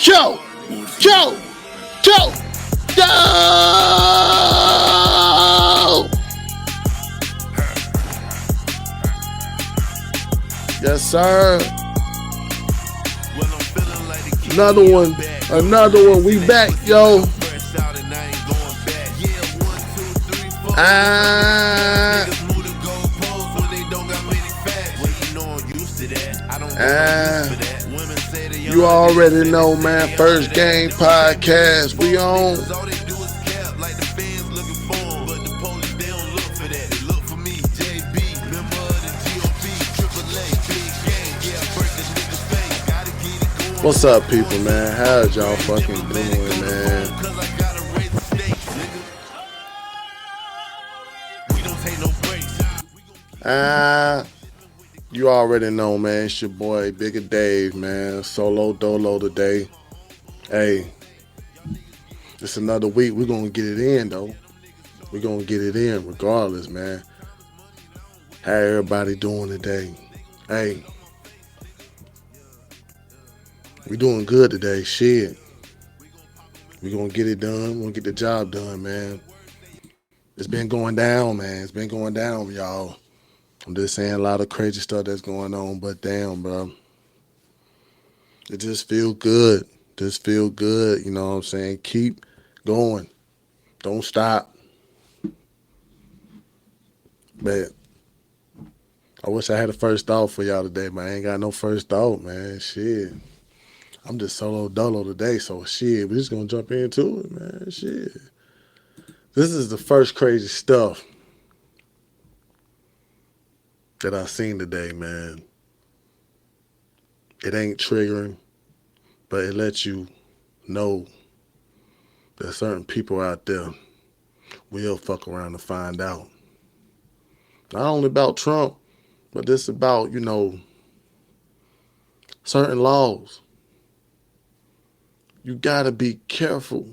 Joe, Joe, Joe, Joe. Yes, sir. Another one. We back, yo. You already know, man. First Game Podcast. We on. What's up, people, man? How y'all fucking doing, man? You already know, man. It's your boy, Bigger Dave, man. Solo dolo today. Hey, it's another week. We're going to get it in, though. We're going to get it in regardless, man. How everybody doing today? Hey, we doing good today. Shit. We're going to get it done. We're going to get the job done, man. It's been going down, man. It's been going down, y'all. I'm just saying a lot of crazy stuff that's going on, but damn, bro. It just feel good. Just feel good, you know what I'm saying? Keep going. Don't stop. But I wish I had a first thought for y'all today, man. I ain't got no first thought, man. Shit. I'm just solo dolo today, so shit. We're just going to jump into it, man. Shit. This is the first crazy stuff that I seen today, man. It ain't triggering, but it lets you know that certain people out there will fuck around to find out. Not only about Trump, but this about, certain laws. You gotta be careful.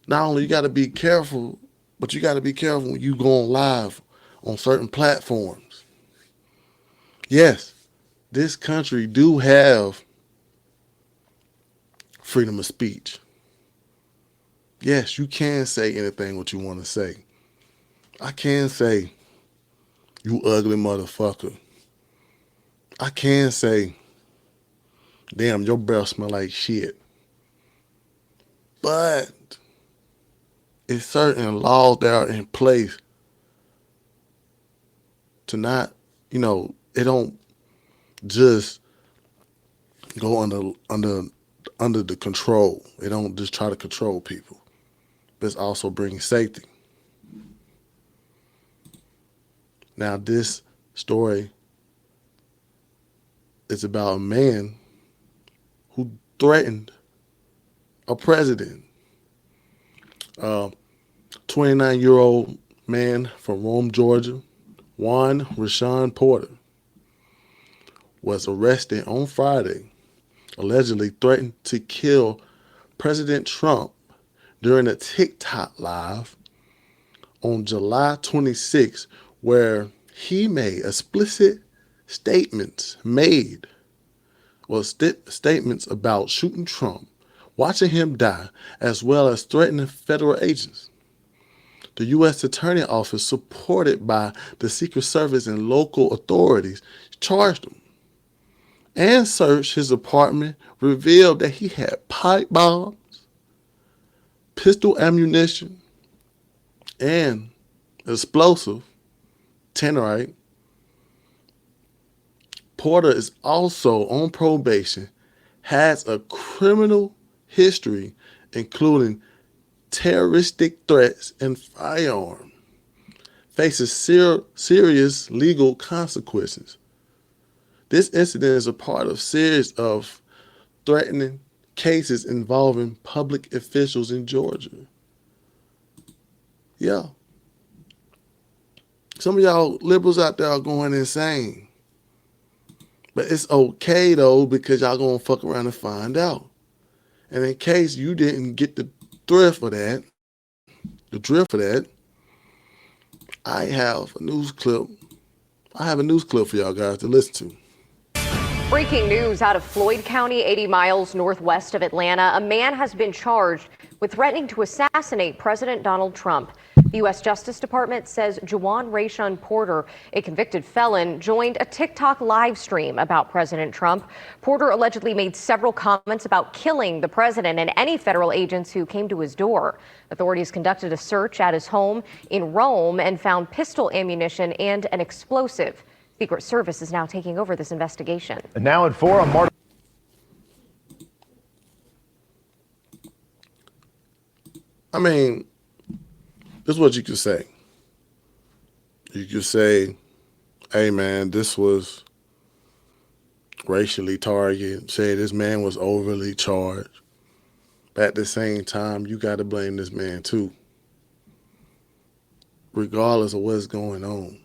Not only you gotta be careful, but you gotta be careful when you go on live on certain platforms. Yes, this country do have freedom of speech. Yes, you can say anything what you want to say. I can say, you ugly motherfucker. I can say, damn, your breath smell like shit. But it's certain laws that are in place to not, it don't just go under the control. It don't just try to control people, but it's also bringing safety. Now, this story is about a man who threatened a president. 29-year-old man from Rome, Georgia, Juan Rashawn Porter, was arrested on Friday, allegedly threatened to kill President Trump during a TikTok live on July 26, where he made explicit statements statements about shooting Trump, watching him die, as well as threatening federal agents. The U.S. Attorney Office, supported by the Secret Service and local authorities, charged him and searched his apartment, revealed that he had pipe bombs, pistol ammunition, and explosive tannerite. Porter is also on probation, has a criminal history, including terroristic threats and firearm, faces serious legal consequences. This incident is a part of a series of threatening cases involving public officials in Georgia. Yeah. Some of y'all liberals out there are going insane. But it's okay, though, because y'all going to fuck around and find out. And in case you didn't get the drift of that, I have a news clip for y'all guys to listen to. Breaking news out of Floyd County, 80 miles northwest of Atlanta. A man has been charged with threatening to assassinate President Donald Trump. The U.S. Justice Department says Juwan Rayshon Porter, a convicted felon, joined a TikTok live stream about President Trump. Porter allegedly made several comments about killing the president and any federal agents who came to his door. Authorities conducted a search at his home in Rome and found pistol ammunition and an explosive. Secret Service is now taking over this investigation. And now at 4 on March. I mean, this is what you could say. You could say, hey, man, this was racially targeted. Say this man was overly charged. But at the same time, you got to blame this man, too. Regardless of what's going on.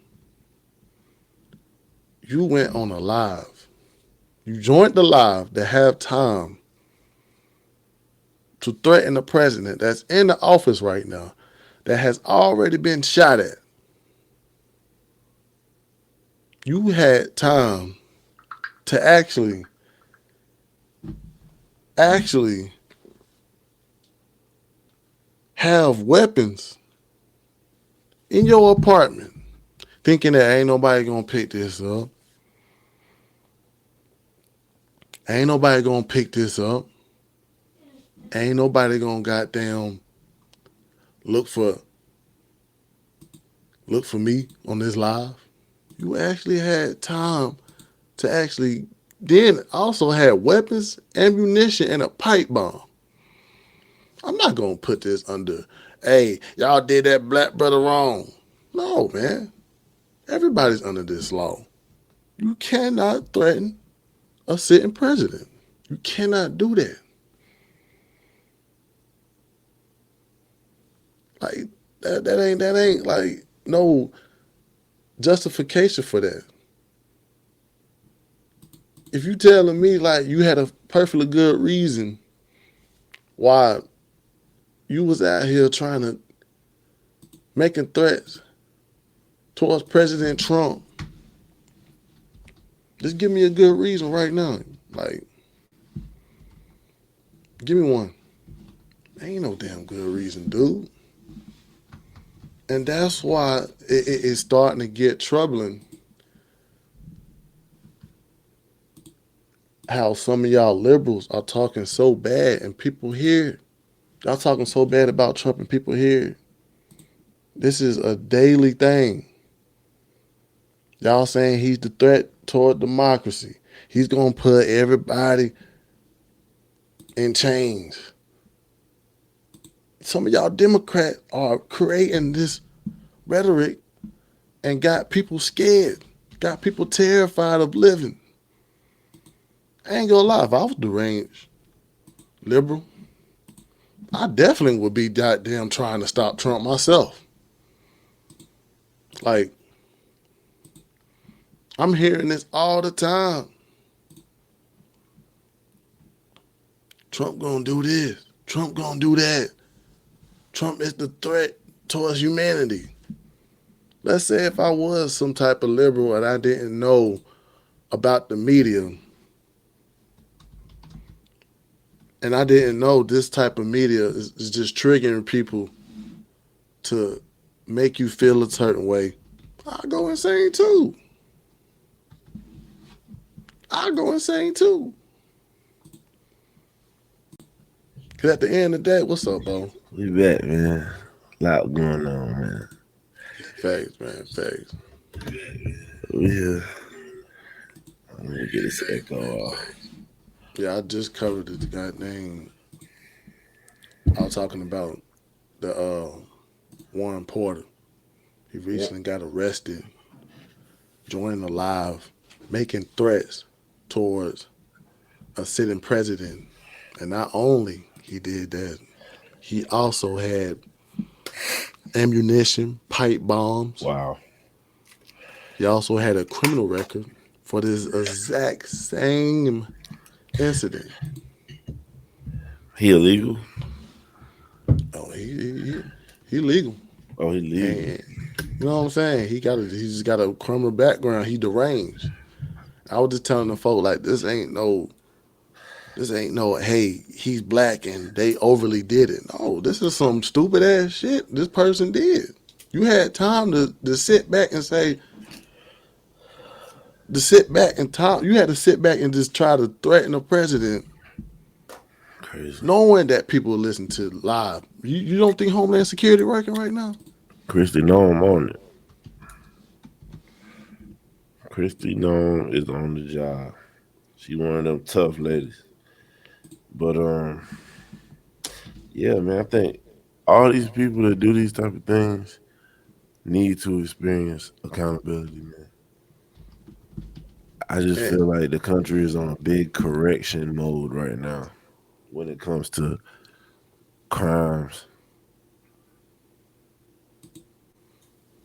You went on a live. You joined the live to have time to threaten the president that's in the office right now, that has already been shot at. You had time to actually have weapons in your apartment, thinking that ain't nobody gonna pick this up. Ain't nobody gonna pick this up. Ain't nobody gonna goddamn look for me on this live. You actually had time to actually then also had weapons, ammunition, and a pipe bomb. I'm not gonna put this under, hey, y'all did that black brother wrong. No, man. Everybody's under this law. You cannot threaten a sitting president. You cannot do that. Like that ain't like no justification for that. If you telling me like you had a perfectly good reason why you was out here trying to making threats towards President Trump, just give me a good reason right now. Like, give me one. Ain't no damn good reason, dude. And that's why it's starting to get troubling how some of y'all liberals are talking so bad and people hear it. Y'all talking so bad about Trump and people hear it. This is a daily thing. Y'all saying he's the threat toward democracy. He's going to put everybody in chains. Some of y'all Democrats are creating this rhetoric and got people scared, got people terrified of living. I ain't gonna lie, if I was deranged liberal, I definitely would be goddamn trying to stop Trump myself. Like, I'm hearing this all the time. Trump gonna do this. Trump gonna do that. Trump is the threat towards humanity. Let's say if I was some type of liberal and I didn't know about the media, and I didn't know this type of media is just triggering people to make you feel a certain way, I go insane too. Because at the end of the day, what's up, Bo? We back, man. A lot going on, man. Facts, man. Facts. Yeah. Let me get this echo off. Yeah, I just covered the goddamn. I was talking about the Warren Porter. He recently got arrested, joining the live, making threats towards a sitting president. And not only he did that, he also had ammunition, pipe bombs. Wow. He also had a criminal record for this exact same incident. He illegal? Oh, he legal. Oh, he legal. And, you know what I'm saying? He just got a criminal background. He deranged. I was just telling the folk like this ain't no, hey, he's black and they overly did it. No, this is some stupid ass shit this person did. You had time to sit back and say, you had to sit back and just try to threaten the president, Crazy. knowing that people listen to live. You don't think Homeland Security working right now? Christy Nome on it. Christy Nome is on the job. She one of them tough ladies. But yeah, man, I think all these people that do these type of things need to experience accountability, man. I just feel like the country is on a big correction mode right now when it comes to crimes.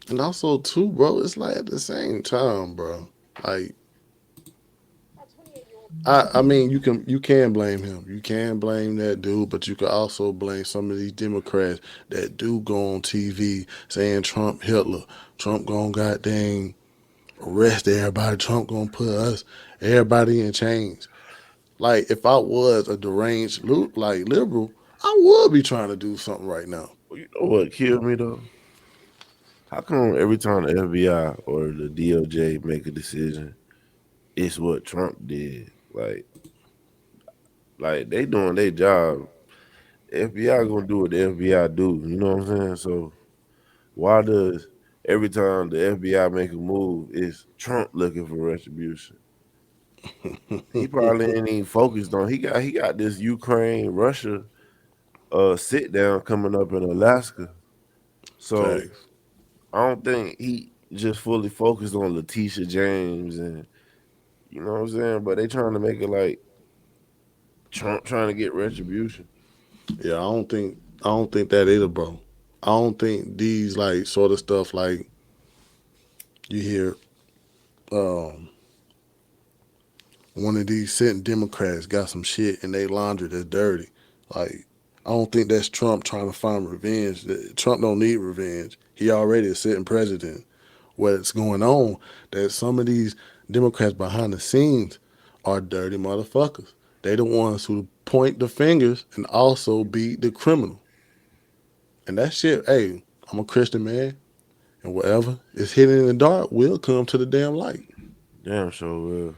And also too, bro, it's like at the same time, bro. Like I mean you can blame him. You can blame that dude, but you can also blame some of these Democrats that do go on TV saying Trump Hitler. Trump gonna goddamn arrest everybody. Trump gonna put everybody in chains. Like if I was a deranged liberal, I would be trying to do something right now. Well, you know what killed me though? How come every time the FBI or the DOJ make a decision, it's what Trump did? Like they doing their job. FBI gonna do what the FBI do. You know what I'm saying? So why does every time the FBI make a move, it's Trump looking for retribution? He probably ain't even focused on. He got this Ukraine Russia sit down coming up in Alaska. So Facts. I don't think he just fully focused on Letitia James and you know what I'm saying. But they trying to make it like Trump trying to get retribution. Yeah, I don't think that either, bro. I don't think these like sort of stuff like you hear one of these sitting Democrats got some shit in their laundry that's dirty. Like I don't think that's Trump trying to find revenge. Trump don't need revenge. He already is sitting president. What's going on that some of these Democrats behind the scenes are dirty motherfuckers. They the ones who point the fingers and also be the criminal. And that shit, hey, I'm a Christian man, and whatever is hidden in the dark will come to the damn light. Damn, so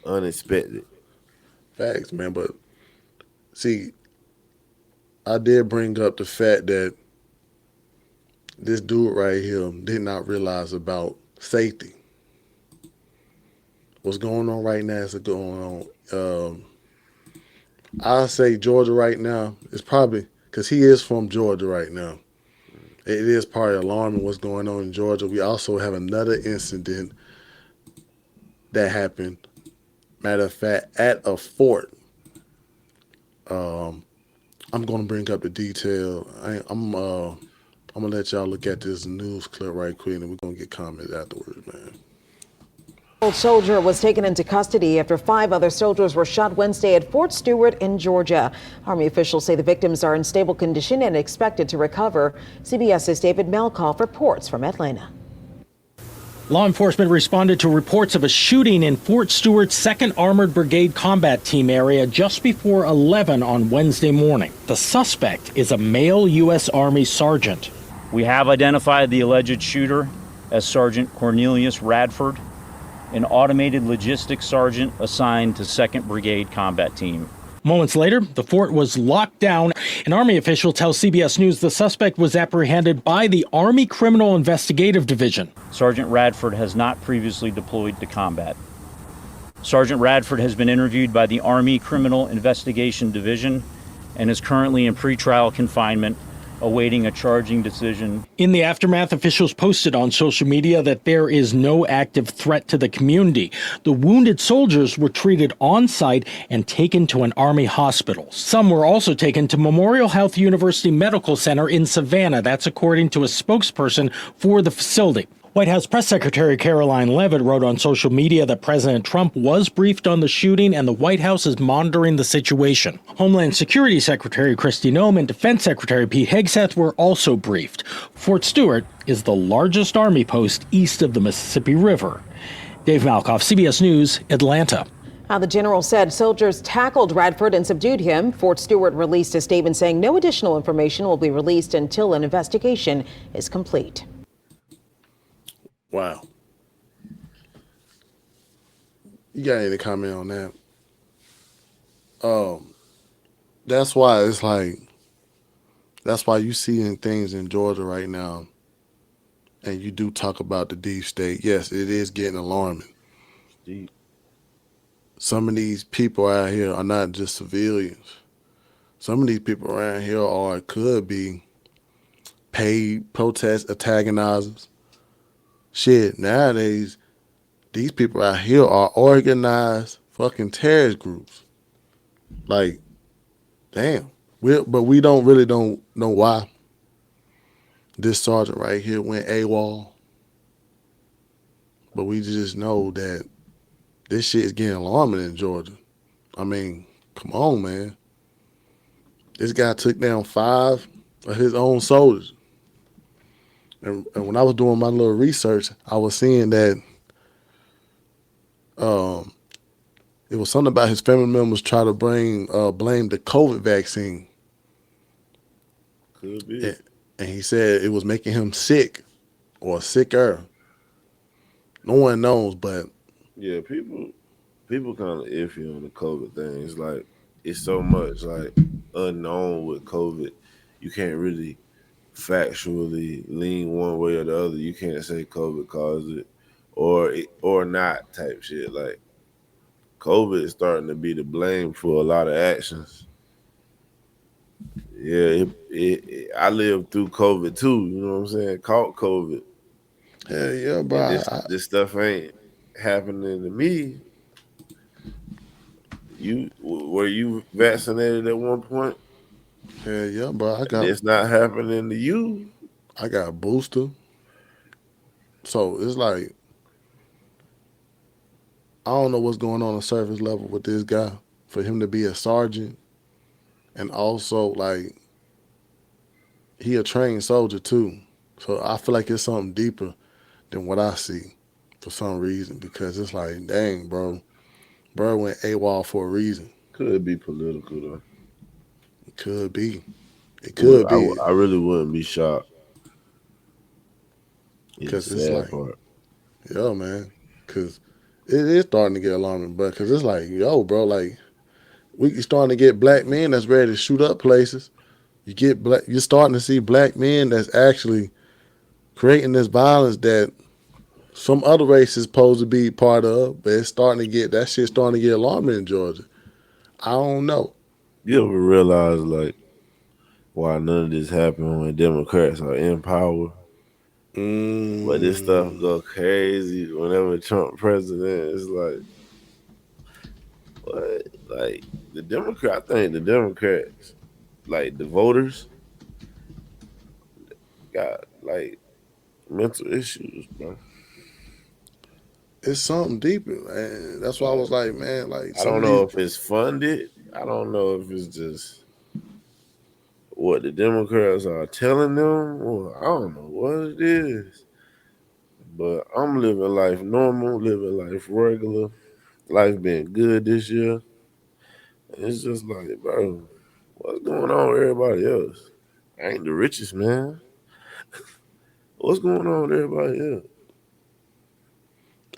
unexpected. Facts, man. But see, I did bring up the fact that this dude right here did not realize about safety. What's going on right now is going on. I say Georgia right now is probably because he is from Georgia right now. It is probably alarming what's going on in Georgia. We also have another incident that happened. Matter of fact, at a fort. I'm gonna bring up the detail. I'm gonna let y'all look at this news clip right quick, and we're gonna get comments afterwards, man. Old soldier was taken into custody after 5 other soldiers were shot Wednesday at Fort Stewart in Georgia. Army officials say the victims are in stable condition and expected to recover. CBS's David Melkoff reports from Atlanta. Law enforcement responded to reports of a shooting in Fort Stewart's 2nd Armored Brigade Combat Team area just before 11 on Wednesday morning. The suspect is a male U.S. Army sergeant. We have identified the alleged shooter as Sergeant Cornelius Radford, an automated logistics sergeant assigned to 2nd Brigade Combat Team. Moments later, the fort was locked down. An Army official tells CBS News the suspect was apprehended by the Army Criminal Investigative Division. Sergeant Radford has not previously deployed to combat. Sergeant Radford has been interviewed by the Army Criminal Investigation Division and is currently in pretrial confinement, awaiting a charging decision. In the aftermath, officials posted on social media that there is no active threat to the community. The wounded soldiers were treated on site and taken to an Army hospital. Some were also taken to Memorial Health University Medical Center in Savannah. That's according to a spokesperson for the facility. White House Press Secretary Caroline Leavitt wrote on social media that President Trump was briefed on the shooting and the White House is monitoring the situation. Homeland Security Secretary Kristi Noem and Defense Secretary Pete Hegseth were also briefed. Fort Stewart is the largest Army post east of the Mississippi River. Dave Malkoff, CBS News, Atlanta. Now, the general said soldiers tackled Radford and subdued him. Fort Stewart released a statement saying no additional information will be released until an investigation is complete. Wow. You got any comment on that? That's why it's like, that's why you seeing things in Georgia right now, and you do talk about the deep state. Yes, it is getting alarming. Deep. Some of these people out here are not just civilians. Some of these people around here could be paid protest antagonizers. Shit, nowadays, these people out here are organized fucking terrorist groups. Like, damn. But we don't know why this sergeant right here went AWOL. But we just know that this shit is getting alarming in Georgia. I mean, come on, man. This guy took down 5 of his own soldiers. And when I was doing my little research, I was seeing that it was something about his family members try to blame the COVID vaccine. Could be. And he said it was making him sick or sicker. No one knows, but Yeah, people kind of iffy on the COVID thing. It's like it's so much like unknown with COVID. You can't really factually lean one way or the other. You can't say COVID caused it or not type shit. Like COVID is starting to be the blame for a lot of actions. Yeah, I lived through COVID too. You know what I'm saying? Caught COVID. hell yeah, bro. And this stuff ain't happening to me. Were you vaccinated at one point? Hell yeah, bro. It's not happening to you. I got a booster. So it's like I don't know what's going on surface level with this guy. For him to be a sergeant and also like he a trained soldier too. So I feel like it's something deeper than what I see for some reason because it's like, dang, bro. Bro went AWOL for a reason. Could be political though. It could be. It could be. I really wouldn't be shocked. Because It's it's sad like, part. yo, man. Because it is starting to get alarming, bro. Because it's like, yo, bro, like, we starting to get black men that's ready to shoot up places. You're starting to see black men that's actually creating this violence that some other races supposed to be part of, but that shit's starting to get alarming in Georgia. I don't know. You ever realize like why none of this happened when Democrats are in power? But this stuff go crazy whenever Trump president. It's like what? Like I think the Democrats, like the voters, got like mental issues, bro. It's something deeper, man. That's why I was like, man, like I some don't of know these. if it's funded. I don't know if it's just what the Democrats are telling them, or I don't know what it is. But I'm living life normal, living life regular. Life been good this year. It's just like, bro, what's going on with everybody else? I ain't the richest man. What's going on with everybody else?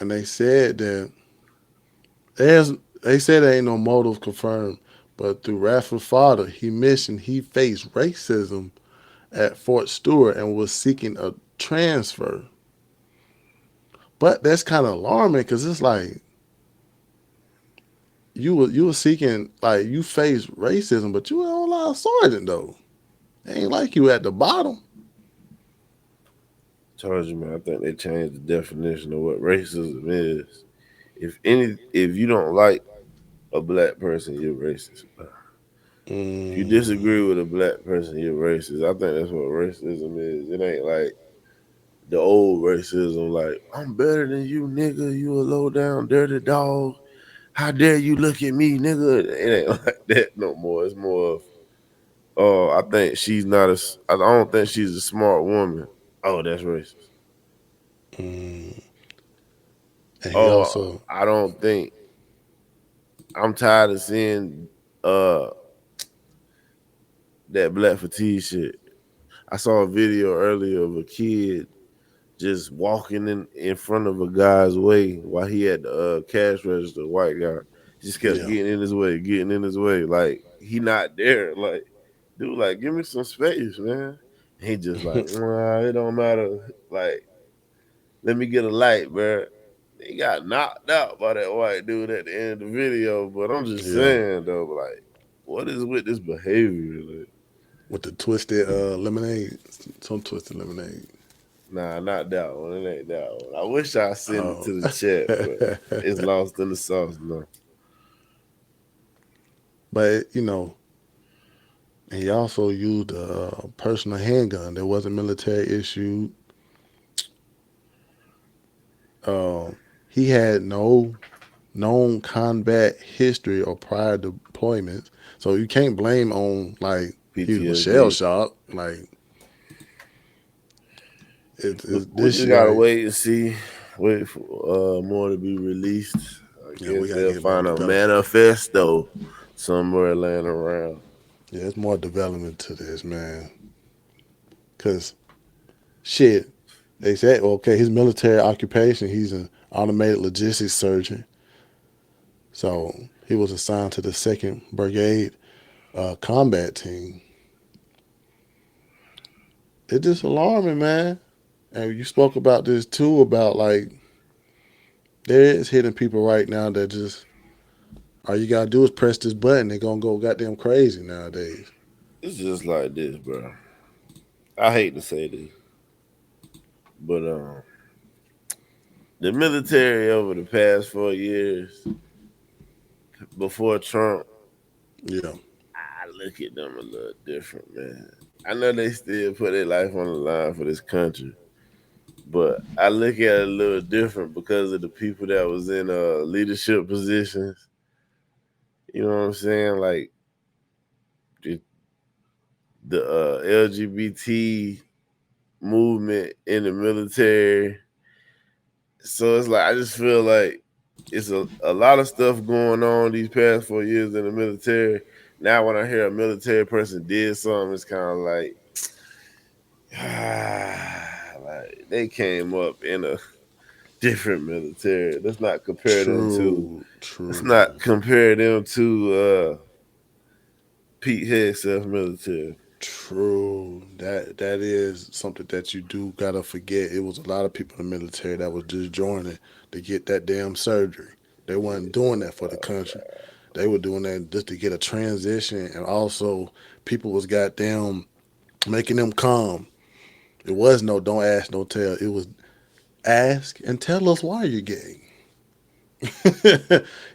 And they said that there ain't no motive confirmed, but through Radford's father, he mentioned he faced racism at Fort Stewart and was seeking a transfer. But that's kind of alarming because it's like you were seeking like you faced racism, but you were on a sergeant though. It ain't like you at the bottom. Told you, man. I think they changed the definition of what racism is. If you don't like a black person, you're racist. If you disagree with a black person, you're racist. I think that's what racism is. It ain't like the old racism, like I'm better than you, nigga. You a low down dirty dog. How dare you look at me, nigga? It ain't like that no more. It's more of, oh, I think she's not I don't think she's a smart woman. Oh, that's racist. And he Oh, also, I don't think I'm tired of seeing uh that black fatigue shit. I saw a video earlier of a kid just walking in front of a guy's way while he had the cash register, white guy. He just kept yeah, getting in his way, getting in his way. Like he not there. Like, dude, like give me some space, man. And he just like, nah, it don't matter. Like, let me get a light, bro. He got knocked out by that white dude at the end of the video. But I'm just yeah, saying though, like, what is with this behavior? Like, with the twisted lemonade, some twisted lemonade. nah, not that one. It ain't that one. I wish I sent it Oh, to the chat, but it's lost in the sauce now. but he also used a personal handgun that wasn't military issued. He had no known combat history or prior deployments, so you can't blame on like he was shell PTSD. shocked. Like We this just shit gotta right. wait and see. Wait for more to be released. I Yeah, we guess gotta they'll get more find a development. manifesto somewhere laying around. Yeah, it's more development to this, man. Cause shit, they said okay, his military occupation, he's an automated logistics surgeon. So he was assigned to the Second Brigade combat team. It's just alarming, man. And you spoke about this too, about like there is hidden people right now that just all you gotta do is press this button, they're gonna go goddamn crazy nowadays. It's just like this, bro. I hate to say this, but the military over the past 4 years before Trump, Yeah, I look at them a little different, man. I know they still put their life on the line for this country, but I look at it a little different because of the people that was in leadership positions. You know what I'm saying? Like the, the LGBT movement in the military. So it's like I just feel like it's a lot of stuff going on these past 4 years in the military. Now when I hear a military person did something, it's kind of like, like they came up in a different military. Let's not compare them to. true, Let's not true, compare them to Pete Hegseth military. true. That is something that you do gotta forget. It was a lot of people in the military that was just joining to get that damn surgery. They wasn't doing that for the country. They were doing that just to get a transition, and also people was goddamn making them calm. It was no don't ask, don't tell. It was ask and tell us why you're gay.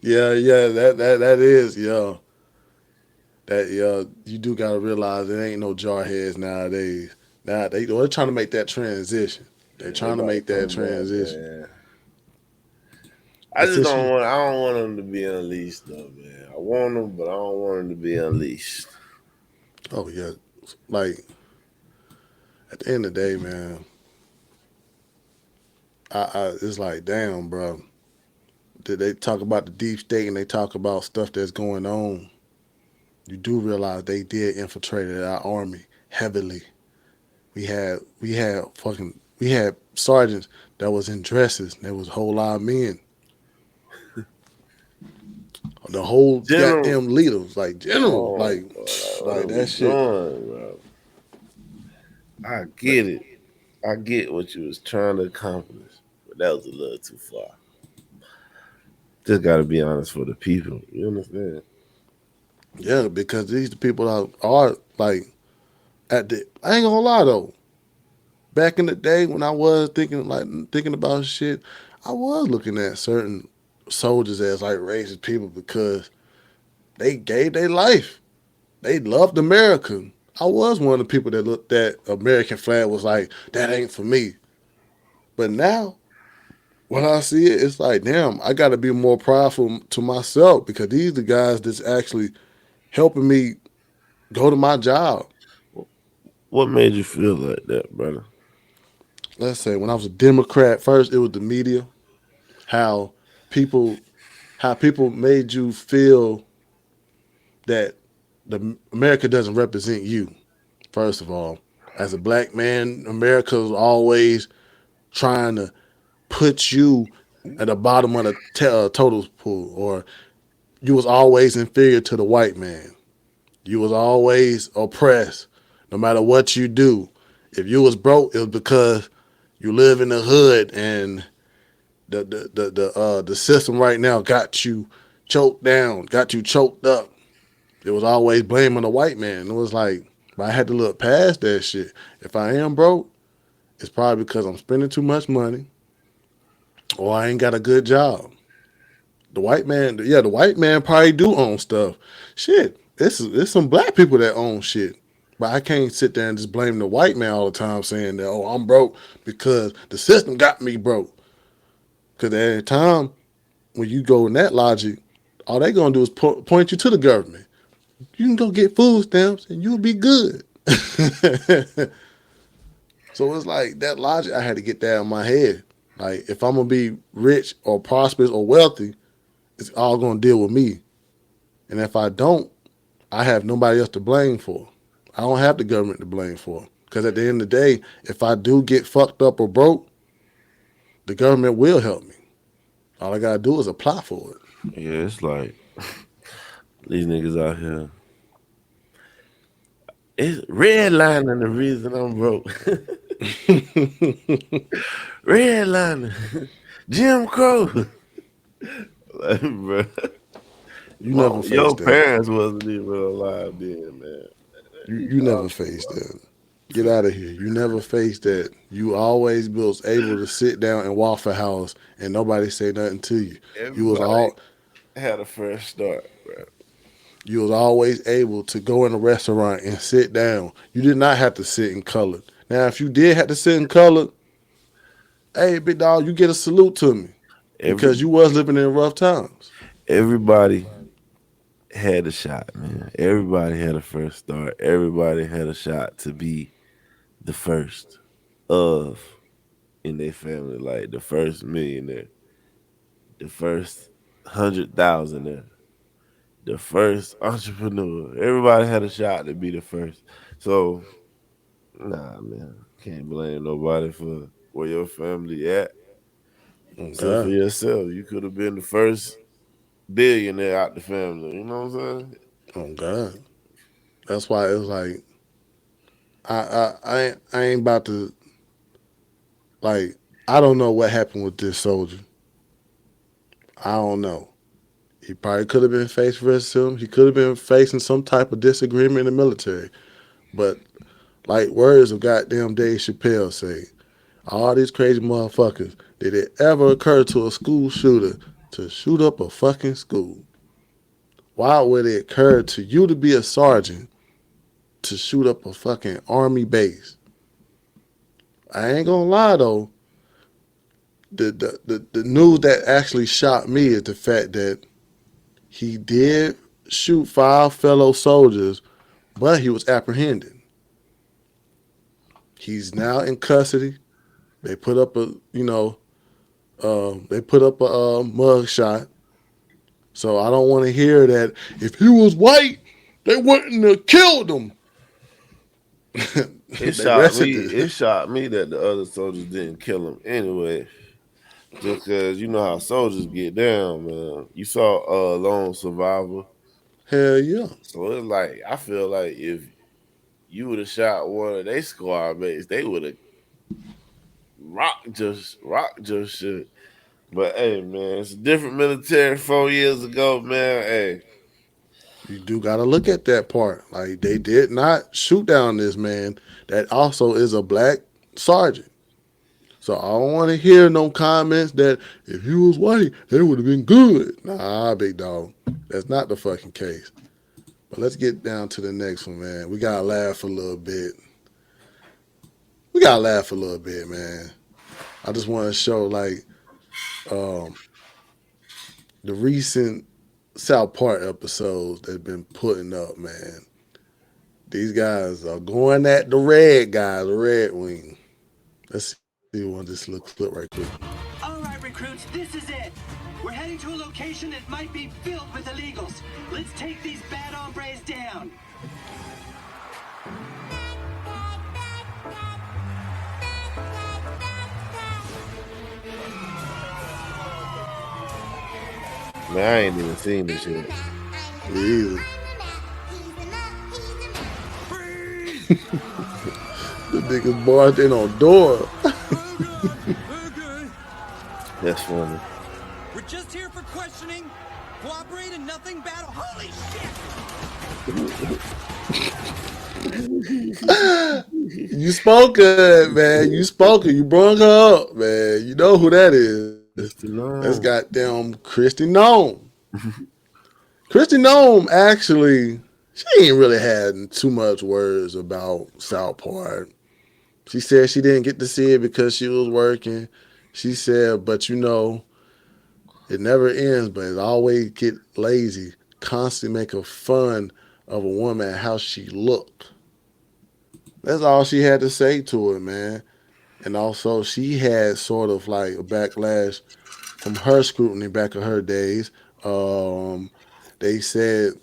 Yeah, that is, that you do gotta realize there ain't no jarheads nowadays. Now they're trying to make that transition. They're Yeah, they trying to about to make that come back, transition. man. I But just since don't you, want. I don't want them to be unleashed, though, man. I want them, but I don't want them to be unleashed. oh yeah, like at the end of the day, man, it's like damn, bro. Did they talk about the deep state and they talk about stuff that's going on? You do realize they did infiltrate our army heavily. We had sergeants that was in dresses. There was a whole lot of men. The whole General, goddamn leaders, like general, oh, like like, what are like we that shit. doing, bro? I But get it. I get what you was trying to accomplish, but that was a little too far. Just got to be honest for the people. You understand? yeah, because these the people that are like at the. I ain't gonna lie though. Back in the day when I was thinking about shit, I was looking at certain soldiers as like racist people because they gave their life. They loved America. I was one of the people that looked at American flag was like, that ain't for me. But now when I see it, it's like, damn, I gotta be more prideful to myself because these are the guys that's actually helping me go to my job. What made you feel like that, brother? Let's say when I was a Democrat, first it was the media. how people how people made you feel that the America doesn't represent you. First of all, as a black man, America's always trying to put you at the bottom of the total pool, or you was always inferior to the white man. You was always oppressed, no matter what you do. If you was broke, it was because you live in the hood, and the system right now got you choked down, got you choked up. It was always blaming the white man. It was like, but I had to look past that shit. If I am broke, it's probably because I'm spending too much money or I ain't got a good job. The white man, yeah, the white man probably do own stuff. Shit, it's some black people that own shit. But I can't sit there and just blame the white man all the time saying that, oh, I'm broke because the system got me broke. Because at the time, when you go in that logic, all they going to do is point you to the government. You can go get food stamps and you'll be good. So it's like that logic, I had to get that in my head. Like, if I'm going to be rich or prosperous or wealthy, it's all going to deal with me. And if I don't, I have nobody else to blame for. I don't have the government to blame for. Because at the end of the day, if I do get fucked up or broke, the government will help me. All I got to do is apply for it. Yeah, it's like these niggas out here. It's redlining the reason I'm broke. Redlining. Jim Crow. Like, bro. You never faced Your that. parents wasn't even alive then, man. You never faced that. Get out of here. You never faced that. You always was able to sit down and Waffle House and nobody say nothing to you. Everybody had a fresh start, bro. You was always able to go in a restaurant and sit down. You did not have to sit in colored. Now, if you did have to sit in colored, hey, big dog, you get a salute to me because you was living in rough times. Everybody had a shot, man. Everybody had a first start. Everybody had a shot to be the first of in their family, like the first millionaire, the first 100,000er, the first entrepreneur. Everybody had a shot to be the first. So, nah, man, can't blame nobody for where your family at. Oh, Except for God. yourself, you could have been the first billionaire out the family. You know what I'm saying? Oh, God. That's why it was like, I ain't about to, like, I don't know what happened with this soldier. I don't know. He probably could have been faced racism. He could have been facing some type of disagreement in the military. But like words of goddamn Dave Chappelle say, all these crazy motherfuckers, did it ever occur to a school shooter to shoot up a fucking school? Why would it occur to you to be a sergeant to shoot up a fucking army base? I ain't gonna lie though. The news that actually shocked me is the fact that he did shoot 5 fellow soldiers, but he was apprehended. He's now in custody. They put up a, mug shot. So I don't want to hear that if he was white, they wouldn't have killed him. It They shocked rested me. it. It shocked me that the other soldiers didn't kill him anyway. Just because you know how soldiers get down, man. You saw Lone Survivor. Hell yeah. So it's like I feel like if you would have shot one of their squad mates, they would have rocked just shit. But hey, man, it's a different military 4 years ago, man. Hey, You do got to look at that part. Like, they did not shoot down this man that also is a black sergeant. So I don't want to hear no comments that if he was white, they would have been good. Nah, big dog. That's not the fucking case. But let's get down to the next one, man. We got to laugh a little bit. Man. I just want to show, like, the recent South Park episodes that have been putting up, man. These guys are going at the red guy, the Red Wing. Let's see one of this little clip right quick. All right, recruits, this is it. We're heading to a location that might be filled with illegals. Let's take these bad hombres down. Man, I ain't even seen this shit. Me either. The niggas barged in on door. That's funny. We're just here for questioning. Cooperate and nothing bad. Holy shit! You spoke good, man. You spoke it. You brought her up, man. You know who that is. That's goddamn Christy Nome. Christy Nome actually, she ain't really had too much words about South Park. She said she didn't get to see it because she was working. She said, but you know, it never ends, but it always get lazy, constantly making fun of a woman and how she looked. That's all she had to say to it, man. And also, she had sort of like a backlash from her scrutiny back in her days. They said,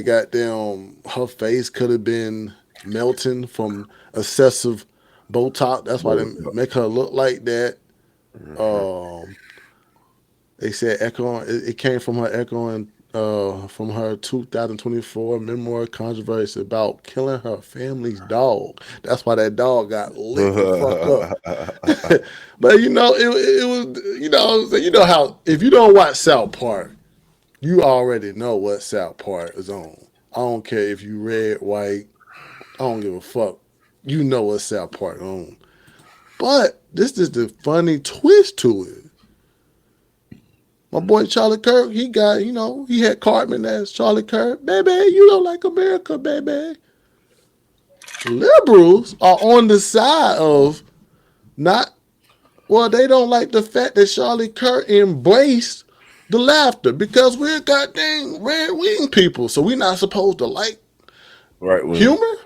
goddamn, her face could have been melting from excessive Botox. That's why they make her look like that. They said it came from her echoing from her 2024 memoir controversy about killing her family's dog. That's why that dog got lit the fuck up. But you know, it was, you know, you know how if you don't watch South Park, you already know what South Park is on. I don't care if you red, white, I don't give a fuck. You know what South Park on. But this is the funny twist to it. My boy Charlie Kirk, he got, you know, he had Cartman as Charlie Kirk. Baby, you don't like America, baby. Liberals are on the side of not, well, they don't like the fact that Charlie Kirk embraced the laughter because we're goddamn red wing people. So we're not supposed to like right wing humor.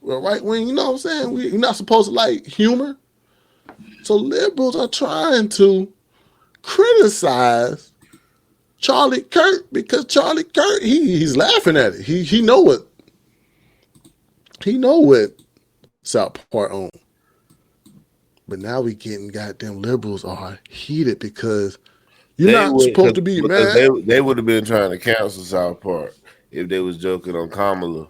Well, right wing, you know what I'm saying? We're not supposed to like humor. So liberals are trying to criticize Charlie Kirk because Charlie Kirk he's laughing at it. He know what South Park on. But now we getting goddamn liberals are heated because you're not supposed to be mad. They would have been trying to cancel South Park if they was joking on Kamala.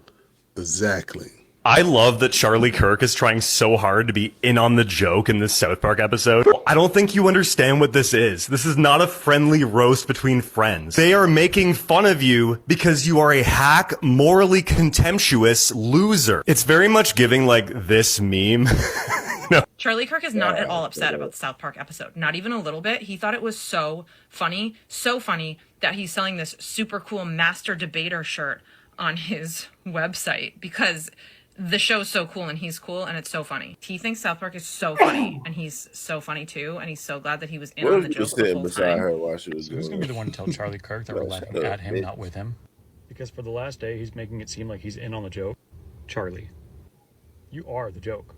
Exactly. I love that Charlie Kirk is trying so hard to be in on the joke in this South Park episode. I don't think you understand what this is. This is not a friendly roast between friends. They are making fun of you because you are a hack, morally contemptuous loser. It's very much giving like this meme. No. Charlie Kirk is not at all upset about the South Park episode. Not even a little bit. He thought it was so funny that he's selling this super cool Master Debater shirt on his website because the show's so cool and he's cool and it's so funny. He thinks South Park is so funny and he's so funny too, and he's so glad that he was in on the joke the whole time. Her while she was Who's going to be the one to tell Charlie Kirk that we're laughing at him, not with him? Because for the last day, he's making it seem like he's in on the joke. Charlie, you are the joke.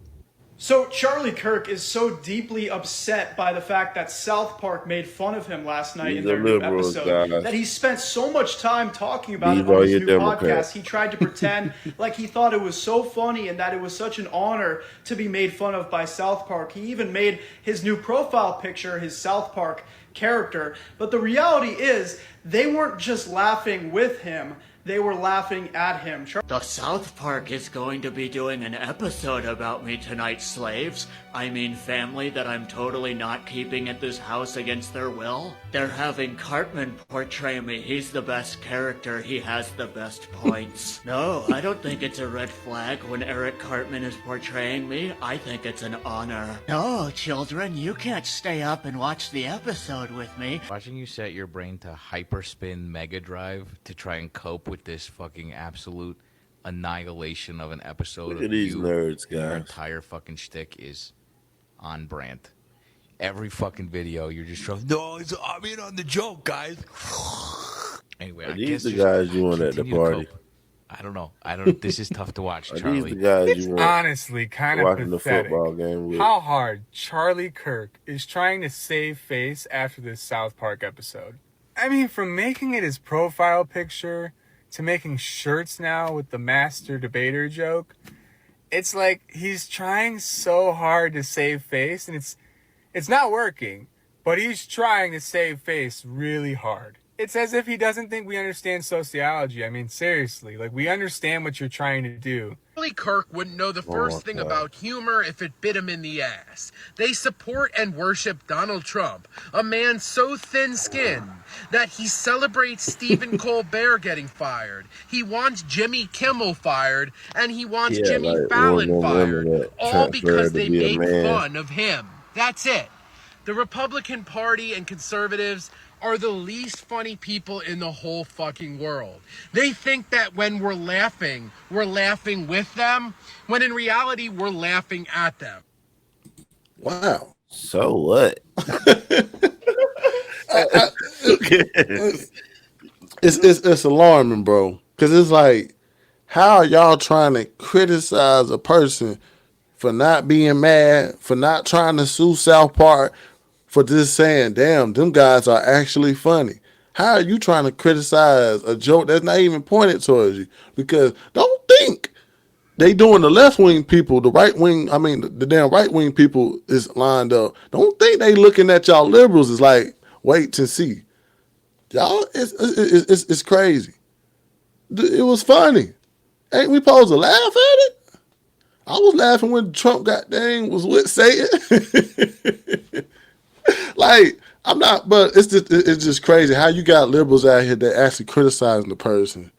So Charlie Kirk is so deeply upset by the fact that South Park made fun of him last night in their new episode that he spent so much time talking about it on his new podcast. He tried to pretend like he thought it was so funny and that it was such an honor to be made fun of by South Park. He even made his new profile picture his South Park character. But the reality is they weren't just laughing with him. They were laughing at him. The South Park is going to be doing an episode about me tonight, slaves. I mean family that I'm totally not keeping at this house against their will. They're having Cartman portray me. He's the best character. He has the best points. No, I don't think it's a red flag when Eric Cartman is portraying me. I think it's an honor. No, children, you can't stay up and watch the episode with me. Watching you set your brain to hyperspin Mega Drive to try and cope with this fucking absolute annihilation of an episode. Look at these nerds, guys. Your entire fucking shtick is on brand. Every fucking video, you're just trying. No, I'm in on the joke, guys. Anyway, are these the guys you want at the party? I don't know. I don't. This is tough to watch, Are these Charlie. the guys It's you want honestly kind of watching the pathetic football game with? how hard Charlie Kirk is trying to save face after this South Park episode. I mean, from making it his profile picture to making shirts now with the master debater joke, it's like he's trying so hard to save face, and it's not working, but he's trying to save face really hard. It's as if he doesn't think we understand sociology. I mean, seriously, like, we understand what you're trying to do. Charlie Kirk wouldn't know the first thing about humor if it bit him in the ass. They support and worship Donald Trump, a man so thin-skinned that he celebrates Stephen Colbert getting fired. He wants Jimmy Kimmel fired, and he wants Jimmy Fallon fired, all because they make fun of him. That's it. The Republican Party and conservatives are the least funny people in the whole fucking world. They think that when we're laughing with them, when in reality, we're laughing at them. Wow. So what? It's alarming, bro. Because it's like, how are y'all trying to criticize a person for not being mad, for not trying to sue South Park, for just saying, damn, them guys are actually funny? How are you trying to criticize a joke that's not even pointed towards you? Because don't think they doing the left wing people, the right wing, I mean, the damn right wing people is lined up. Don't think they looking at y'all liberals as like, wait to see. Y'all, it's crazy. It was funny. Ain't we supposed to laugh at it? I was laughing when Trump was with Satan. Like, I'm not, but it's just crazy how you got liberals out here that actually criticizing the person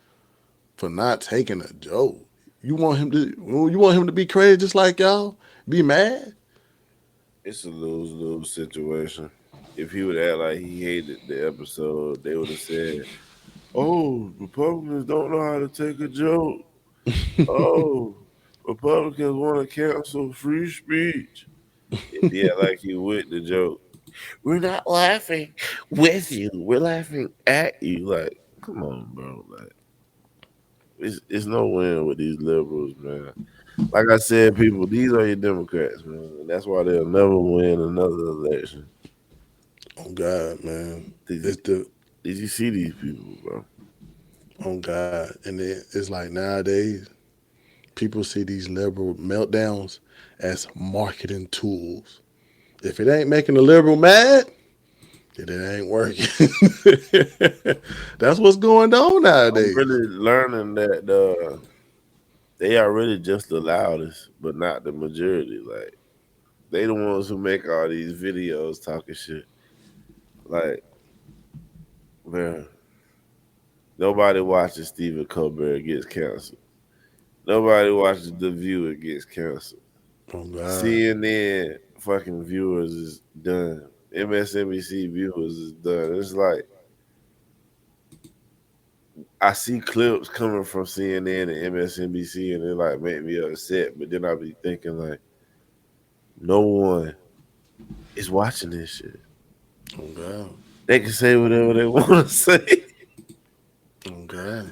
for not taking a joke. You want him to be crazy just like y'all? Be mad? It's a lose-lose situation. If he would act like he hated the episode, they would have said, "Oh, Republicans don't know how to take a joke. Oh, Republicans want to cancel free speech." If he act like he with the joke, we're not laughing with you. We're laughing at you. Like, come on, bro. Like, it's no win with these liberals, man. Like I said, people, these are your Democrats, man. And that's why they'll never win another election. Oh God, man. Did you see these people, bro? Oh God. And it's like nowadays, people see these liberal meltdowns as marketing tools. If it ain't making the liberal mad, then it ain't working. That's what's going on nowadays. I'm really learning that they are really just the loudest, but not the majority. Like, they the ones who make all these videos talking shit. Like, man, nobody watches Stephen Colbert gets canceled. Nobody watches The View, it gets canceled. Oh God. CNN fucking viewers is done. MSNBC viewers is done. It's like, I see clips coming from CNN and MSNBC, and it like make me upset. But then I be thinking like, no one is watching this shit. Oh God. They can say whatever they want to say. Oh God.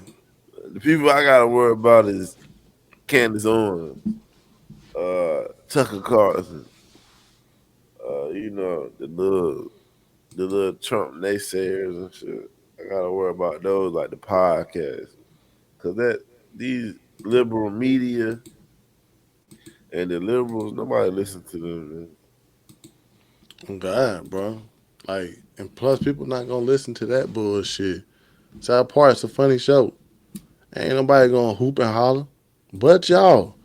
The people I gotta worry about is Candace Owens, Tucker Carlson, the little Trump naysayers and shit. I gotta worry about those, like the podcast, because these liberal media and the liberals, nobody listen to them, man. Oh God, bro. Like, and plus people not gonna listen to that bullshit. South Park's a funny show. Ain't nobody gonna hoop and holler, but y'all.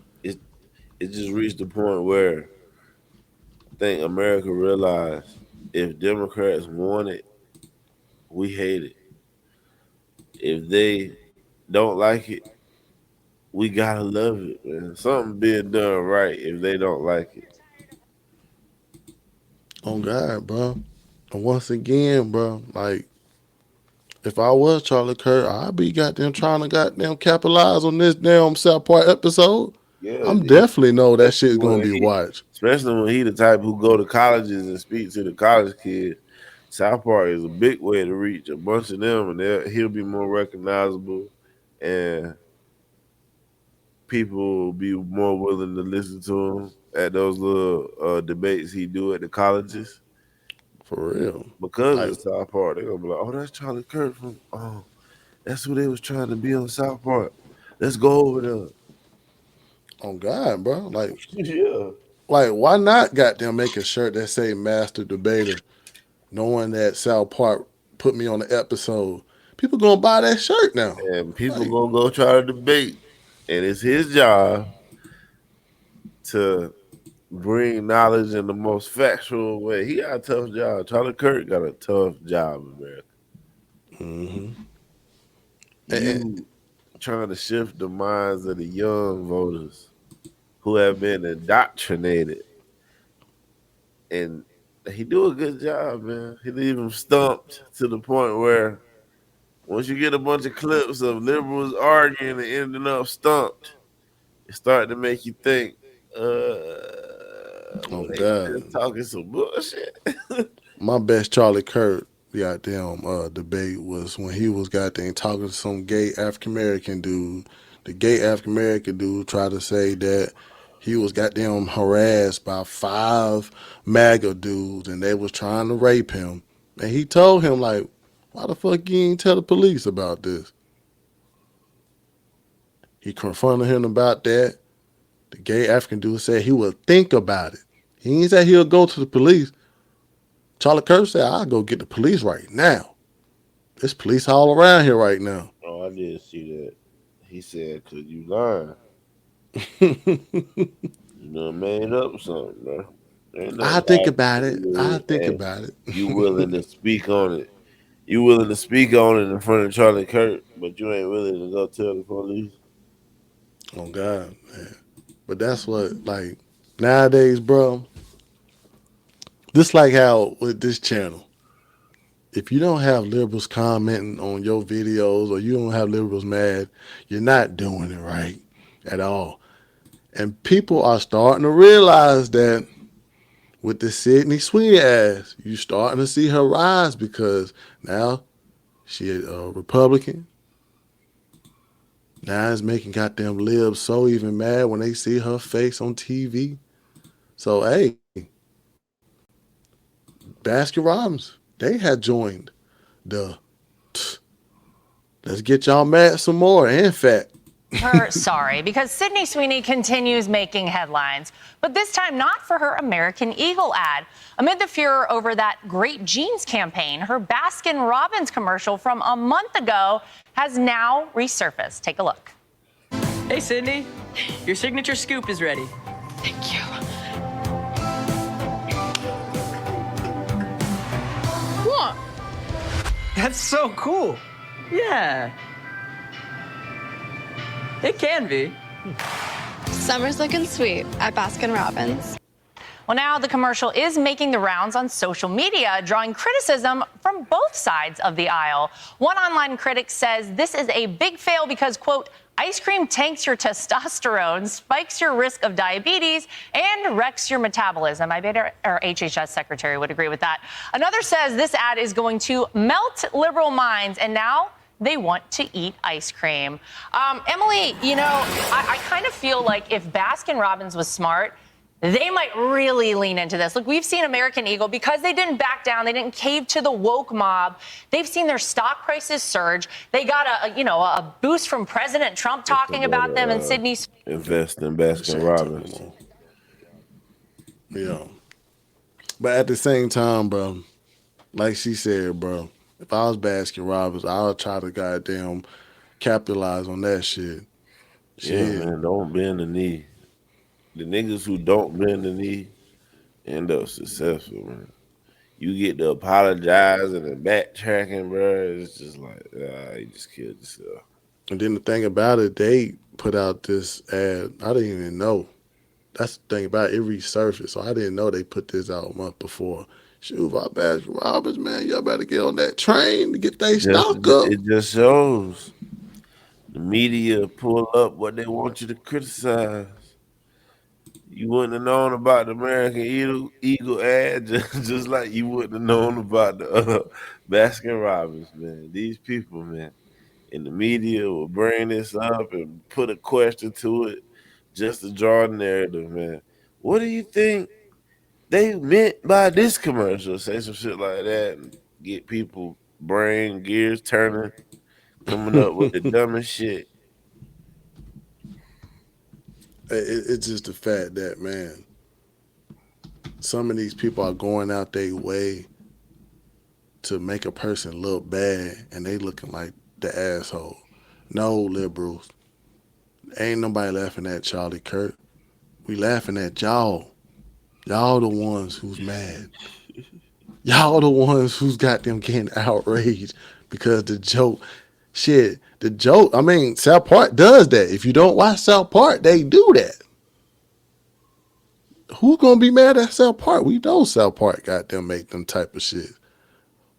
It just reached the point where I think America realized if Democrats want it, we hate it. If they don't like it, we gotta love it, man. Something being done right if they don't like it. Oh God, bro. And once again, bro, like, if I was Charlie Kirk, I'd be goddamn trying to goddamn capitalize on this damn South Park episode. Yeah, I'm definitely know that shit's gonna be watched. Especially when he the type who go to colleges and speak to the college kids. South Park is a big way to reach a bunch of them, and he'll be more recognizable. And people will be more willing to listen to him at those little debates he do at the colleges. For real. Because Like, of South Park, they're gonna be like, "Oh, that's Charlie Kirk from that's who they was trying to be on South Park. Let's go over there." on God, bro. Yeah. Like, why not goddamn make a shirt that say Master Debater, knowing that South Park put me on the episode? People gonna buy that shirt now. And people gonna go try to debate. And it's his job to bring knowledge in the most factual way. He got a tough job. Charlie Kirk got a tough job, America. Mm-hmm. You trying to shift the minds of the young voters who have been indoctrinated. And he do a good job, man. He leave them stumped to the point where once you get a bunch of clips of liberals arguing and ending up stumped, it start to make you think, Oh they God. just talking some bullshit. My best Charlie Kirk goddamn debate was when he was goddamn talking to some gay African American dude. The gay African American dude tried to say that he was goddamn harassed by 5 MAGA dudes and they was trying to rape him. And he told him, like, why the fuck you ain't tell the police about this? He confronted him about that. The gay African dude said he would think about it. He ain't say he'll go to the police. Charlie Kirk said, I'll go get the police right now. There's police all around here right now. Oh, I did see that. He said, "Cause you lying." You done made up something, bro. I think about it. I think about it. You willing to speak on it. You willing to speak on it in front of Charlie Kirk, but you ain't willing to go tell the police. Oh God, man. But that's what, like, nowadays, bro. This like how with this channel, if you don't have liberals commenting on your videos or you don't have liberals mad, you're not doing it right at all. And people are starting to realize that with the Sydney Sweeney ass, you starting to see her rise because now she a Republican. Now it's making goddamn libs so even mad when they see her face on TV. So hey, Baskin Robbins, they had joined the let's get y'all mad some more and fat. Her sorry, because Sydney Sweeney continues making headlines, but this time not for her American Eagle ad. Amid the furor over that Great Jeans campaign, her Baskin Robbins commercial from a month ago has now resurfaced. Take a look. Hey, Sydney, your signature scoop is ready. Thank you. What? That's so cool. Yeah. It can be. Summer's looking sweet at Baskin Robbins. Well, now the commercial is making the rounds on social media, drawing criticism from both sides of the aisle. One online critic says this is a big fail because, quote, ice cream tanks your testosterone, spikes your risk of diabetes, and wrecks your metabolism. I bet our HHS secretary would agree with that. Another says this ad is going to melt liberal minds, and now they want to eat ice cream. Emily, you know, I kind of feel like if Baskin Robbins was smart, they might really lean into this. Look, we've seen American Eagle, because they didn't back down, they didn't cave to the woke mob. They've seen their stock prices surge. They got a boost from President Trump talking about them, and Sydney. Invest in Baskin Robbins. Yeah. But at the same time, bro, like she said, bro, if I was Baskin Robbins, I would try to goddamn capitalize on that shit. Yeah, man, don't bend the knee. The niggas who don't bend the knee end up successful, man. You get to apologizing and backtracking, bro. It's just like, you just killed yourself. And then the thing about it, they put out this ad. I didn't even know. That's the thing about it. It resurfaced, so I didn't know they put this out a month before. Shoot, if I Baskin Robbins, man, y'all better get on that train to get their stock up. It just shows the media pull up what they want you to criticize. You wouldn't have known about the American Eagle ad just like you wouldn't have known about the Baskin Robbins, man. These people, man, and the media will bring this up and put a question to it just to draw a narrative, man. What do you think they meant by this commercial? Say some shit like that and get people brain gears turning, coming up with the dumbest shit. It's just the fact that, man, some of these people are going out their way to make a person look bad, and they looking like the asshole. No, liberals, ain't nobody laughing at Charlie Kirk. We laughing at y'all. Y'all the ones who's mad. Y'all the ones who's got them getting outraged because the joke, I mean, South Park does that. If you don't watch South Park, they do that. Who's gonna be mad at South Park? We know South Park got them make them type of shit.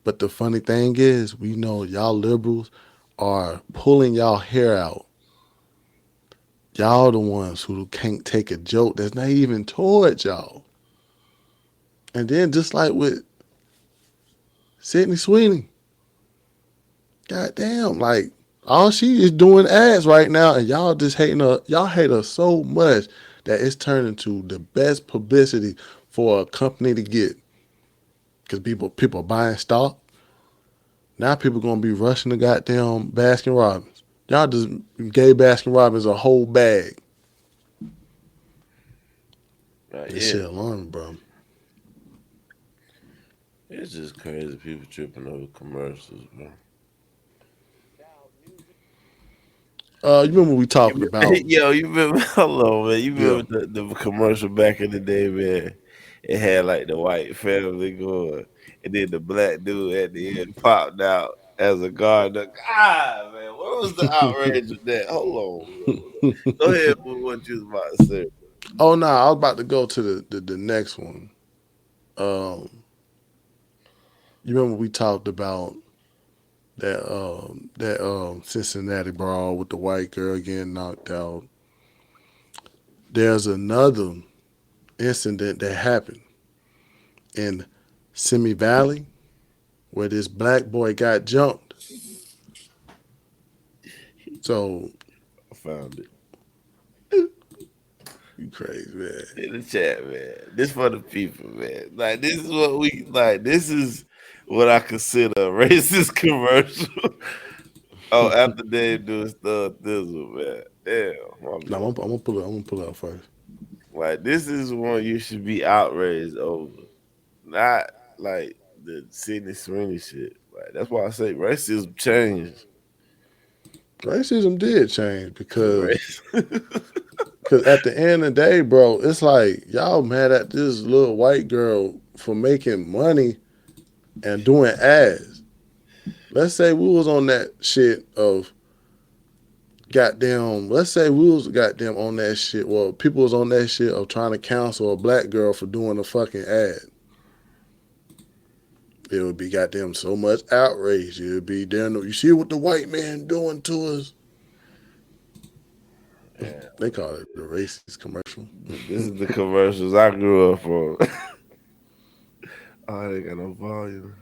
But the funny thing is, we know y'all liberals are pulling y'all hair out. Y'all the ones who can't take a joke that's not even towards y'all. And then just like with Sydney Sweeney, goddamn, like all she is doing ads right now, and y'all just hating her. Y'all hate her so much that it's turned into the best publicity for a company to get. Because people are buying stock. Now people gonna be rushing the goddamn Baskin Robbins. Y'all just gave Baskin Robbins a whole bag. This shit alarming, bro. It's just crazy people tripping over commercials, bro. You remember we talked about? Yo, you remember? Hold on, man. You remember the commercial back in the day, man? It had like the white family going, and then the black dude at the end popped out as a gardener. God, man, what was the outrage of that? Hold on, go ahead with what you was about to say. Oh no, I was about to go to the next one. You remember we talked about that Cincinnati brawl with the white girl getting knocked out. There's another incident that happened in Simi Valley where this black boy got jumped. So I found it. You crazy, man. In the chat, man. This for the people, man. Like this is what we like. This is what I consider a racist commercial. Oh, after they do stuff, this one, man. Damn. No, I'm gonna pull it out first. Like this is one you should be outraged over, not like the Sydney Sweeney shit. Like that's why I say racism changed. Racism did change because at the end of the day, bro, it's like y'all mad at this little white girl for making money and doing ads. Let's say we was on that shit of goddamn. Let's say we was goddamn on that shit. Well, people was on that shit of trying to counsel a black girl for doing a fucking ad. It would be goddamn so much outrage. It would be damn. You see what the white man doing to us? Yeah. They call it the racist commercial. This is the commercials I grew up on. Oh, they got no volume.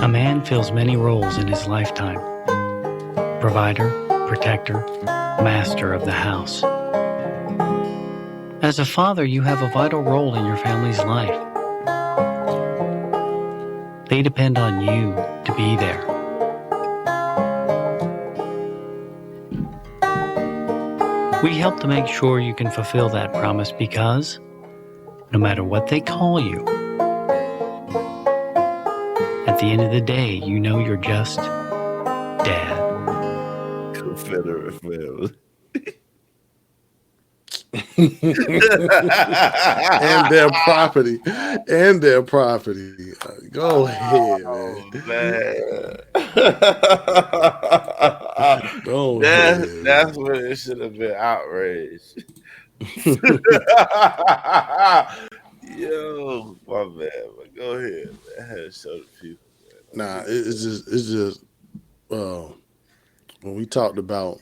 A man fills many roles in his lifetime. Provider, protector, master of the house. As a father, you have a vital role in your family's life. They depend on you to be there. We help to make sure you can fulfill that promise because no matter what they call you, at the end of the day, you know you're just Dad. Confederate family. and their property. Go ahead, man. Go ahead. That's when it should have been outraged. Yo, my man. But go ahead, man. I had to show the people. Man. Nah, it's just when we talked about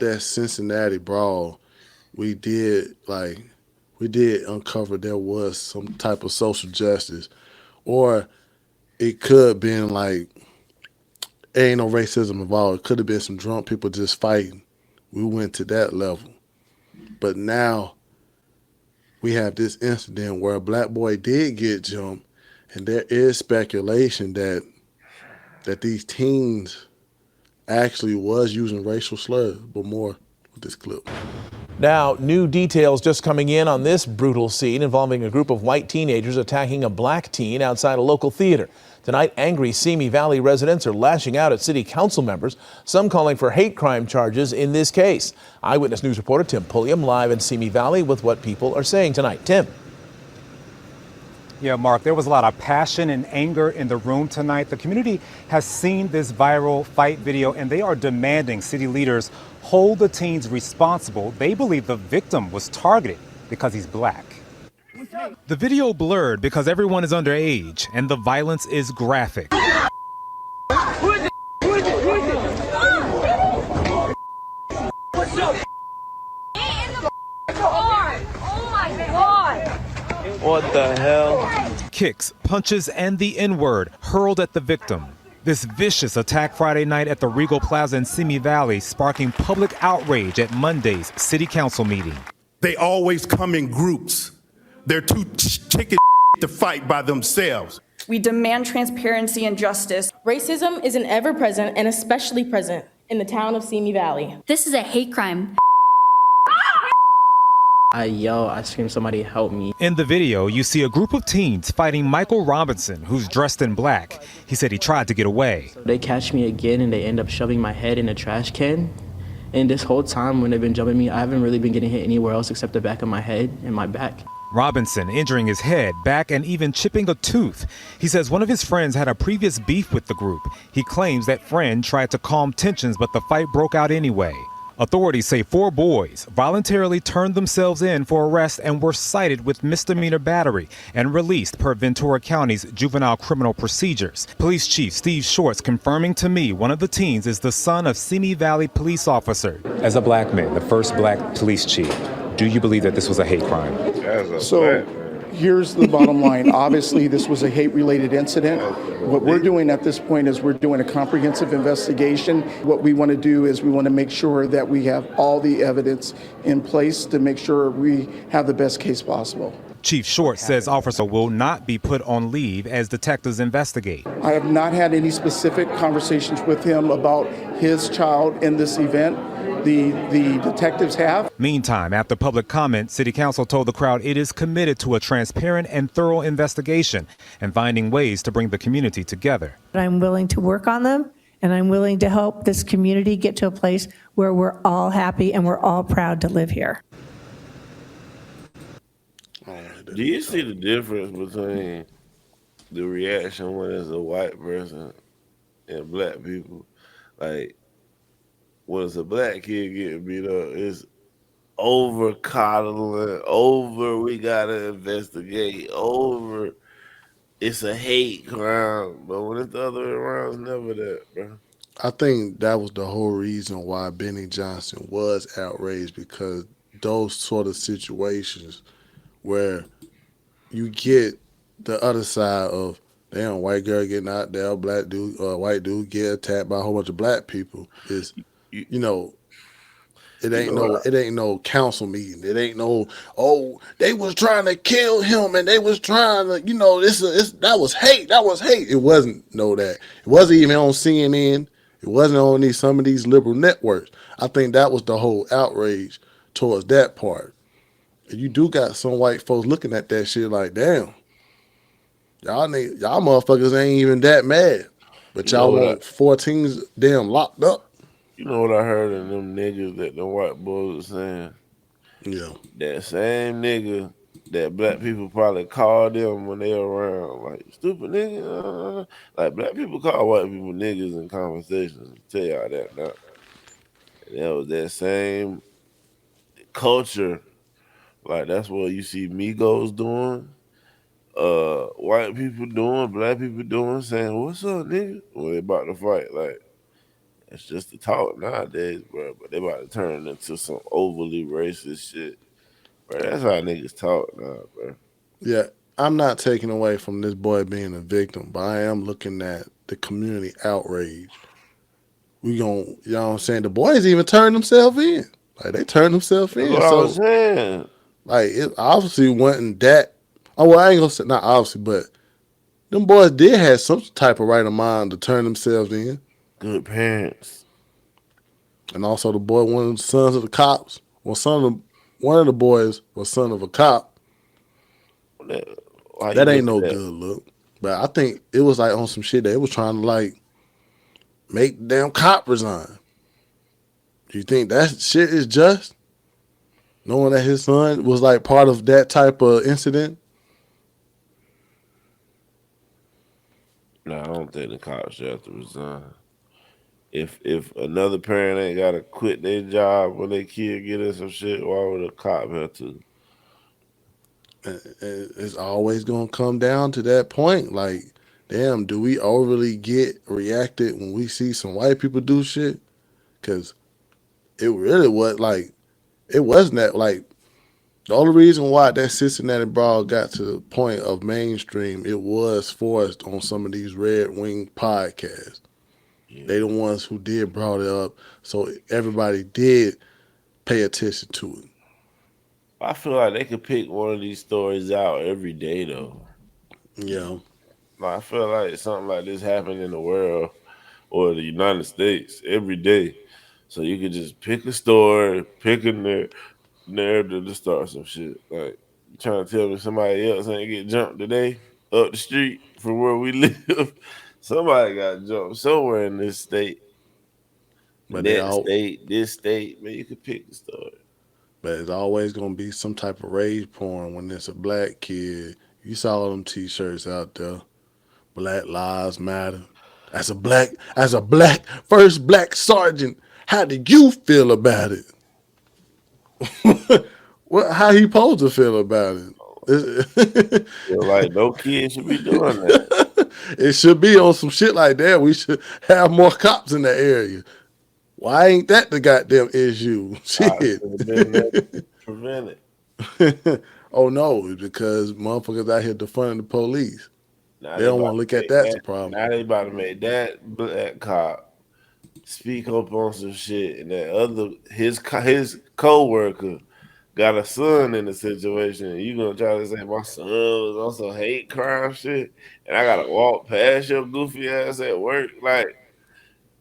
that Cincinnati brawl, we did uncover there was some type of social justice, or it could have been like, ain't no racism involved. It could have been some drunk people just fighting. We went to that level. But now we have this incident where a black boy did get jumped, and there is speculation that these teens actually was using racial slurs. But more with this clip. Now, new details just coming in on this brutal scene involving a group of white teenagers attacking a black teen outside a local theater. Tonight, angry Simi Valley residents are lashing out at city council members, some calling for hate crime charges in this case. Eyewitness News reporter Tim Pulliam live in Simi Valley with what people are saying tonight. Tim. Yeah, Mark, there was a lot of passion and anger in the room tonight. The community has seen this viral fight video, and they are demanding city leaders hold the teens responsible. They believe the victim was targeted because he's black. The video blurred because everyone is underage, and the violence is graphic. What the hell? Kicks, punches, and the N-word hurled at the victim. This vicious attack Friday night at the Regal Plaza in Simi Valley, sparking public outrage at Monday's city council meeting. They always come in groups. They're too chicken to fight by themselves. We demand transparency and justice. Racism is an ever-present and especially present in the town of Simi Valley. This is a hate crime. I yell, I scream, somebody help me. In the video, you see a group of teens fighting Michael Robinson, who's dressed in black. He said he tried to get away. They catch me again and they end up shoving my head in a trash can. And this whole time when they've been jumping me, I haven't really been getting hit anywhere else except the back of my head and my back. Robinson injuring his head, back, and even chipping a tooth. He says one of his friends had a previous beef with the group. He claims that friend tried to calm tensions, but the fight broke out anyway. Authorities say 4 boys voluntarily turned themselves in for arrest and were cited with misdemeanor battery and released per Ventura County's juvenile criminal procedures. Police Chief Steve Shorts confirming to me one of the teens is the son of Simi Valley police officer. As a black man, the first black police chief, do you believe that this was a hate crime? So here's the bottom line. Obviously, this was a hate-related incident. What we're doing at this point is we're doing a comprehensive investigation. What we want to do is we want to make sure that we have all the evidence in place to make sure we have the best case possible. Chief Short says officer will not be put on leave as detectives investigate. I have not had any specific conversations with him about his child in this event. The detectives have. Meantime, after public comment, City Council told the crowd it is committed to a transparent and thorough investigation and finding ways to bring the community together. I'm willing to work on them, and I'm willing to help this community get to a place where we're all happy and we're all proud to live here. Do you see the difference between the reaction when it's a white person and black people? Like, when it's a black kid getting beat up, it's over coddling, over we gotta investigate, over it's a hate crime. But when it's the other way around, it's never that, bro. I think that was the whole reason why Benny Johnson was outraged, because those sort of situations where you get the other side of, damn, white girl getting out there, black dude, white dude get attacked by a whole bunch of black people is, you know, it ain't no council meeting. It ain't no, oh, they was trying to kill him and they was trying to, you know, that was hate. That was hate. It wasn't that. It wasn't even on CNN. It wasn't on some of these liberal networks. I think that was the whole outrage towards that part. And you do got some white folks looking at that shit like, damn, y'all motherfuckers ain't even that mad. But y'all want 14s damn locked up. You know what I heard of them niggas that the white boys are saying? Yeah. That same nigga that black people probably call them when they around, like, stupid nigga. Like, black people call white people niggas in conversations. I'll tell y'all that now. And that was that same culture. Like, that's what you see Migos doing, white people doing, black people doing, saying, what's up, nigga? When they about to fight, like, it's just the talk nowadays, bro. But they about to turn into some overly racist shit. Bro, that's how niggas talk now, bro. Yeah, I'm not taking away from this boy being a victim, but I am looking at the community outrage. We gon' you know what I'm saying? The boys even turned themselves in. Like they turned themselves That's in. what I was So saying. like it obviously wasn't that. Oh well, I ain't gonna say not obviously, but them boys did have some type of right of mind to turn themselves in. Good parents. And also the boy, one of the sons of the cops. Well, one of the boys was son of a cop. Why you That look ain't at no that? good look. But I think it was like on some shit that it was trying to like make the damn cop resign. Do you think that shit is just? Knowing that his son was like part of that type of incident? No, I don't think the cops should have to resign. If another parent ain't gotta quit their job when their kid get in some shit, why would a cop have to? It's always gonna come down to that point. Like, damn, do we overly get reacted when we see some white people do shit? Cause it really was like it wasn't that like the only reason why that Cincinnati brawl got to the point of mainstream, it was forced on some of these red wing podcasts. Yeah. They the ones who did brought it up, so everybody did pay attention to it. I feel like they could pick one of these stories out every day though. Yeah. Like, I feel like something like this happened in the world or the United States every day. So you could just pick a story, pick a narrative to start some shit. Like you trying to tell me somebody else ain't get jumped today up the street from where we live. Somebody got jumped somewhere in this state. But they That all state, this state, man, you could pick the story. but it's always gonna be some type of rage porn when it's a black kid. You saw all them t-shirts out there. Black Lives Matter. As a black first black sergeant, how did you feel about it? How he supposed to feel about it? Feel like no kid should be doing that. It should be on some shit like that. We should have more cops in the area. Why ain't that the goddamn issue? Shit. Should have been there to prevent it. Oh no, it's because motherfuckers out here defunding the police. Now They don't want to about look to at make that as that. a problem. Now they about to make that black cop speak up on some shit, and that other his co-worker got a son in the situation. And you gonna try to say my son was also hate crime shit, and I gotta walk past your goofy ass at work? Like,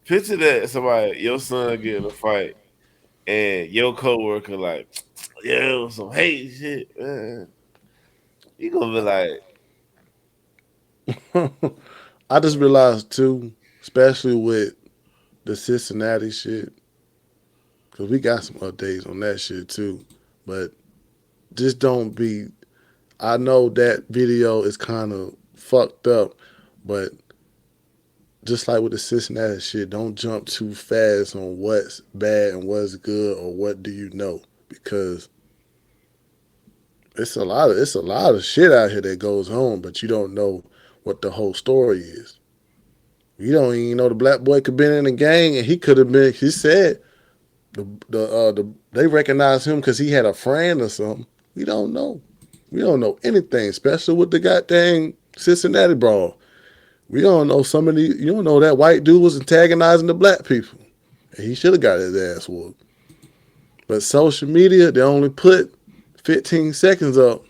picture that somebody your son get in a fight, and your co-worker like, yeah, it was some hate shit, man. You gonna be like, I just realized too, especially with the Cincinnati shit, because we got some updates on that shit too. But just don't be. I know that video is kind of fucked up, but just like with the Cincinnati shit, don't jump too fast on what's bad and what's good or what do you know, because it's a lot of shit out here that goes on, but you don't know what the whole story is. You don't even know the black boy could have been in a gang and he could have been. He said they recognized him because he had a friend or something. We don't know. We don't know anything, especially with the goddamn Cincinnati brawl. We don't know you don't know that white dude was antagonizing the black people. And he should have got his ass whooped. But social media, they only put 15 seconds up.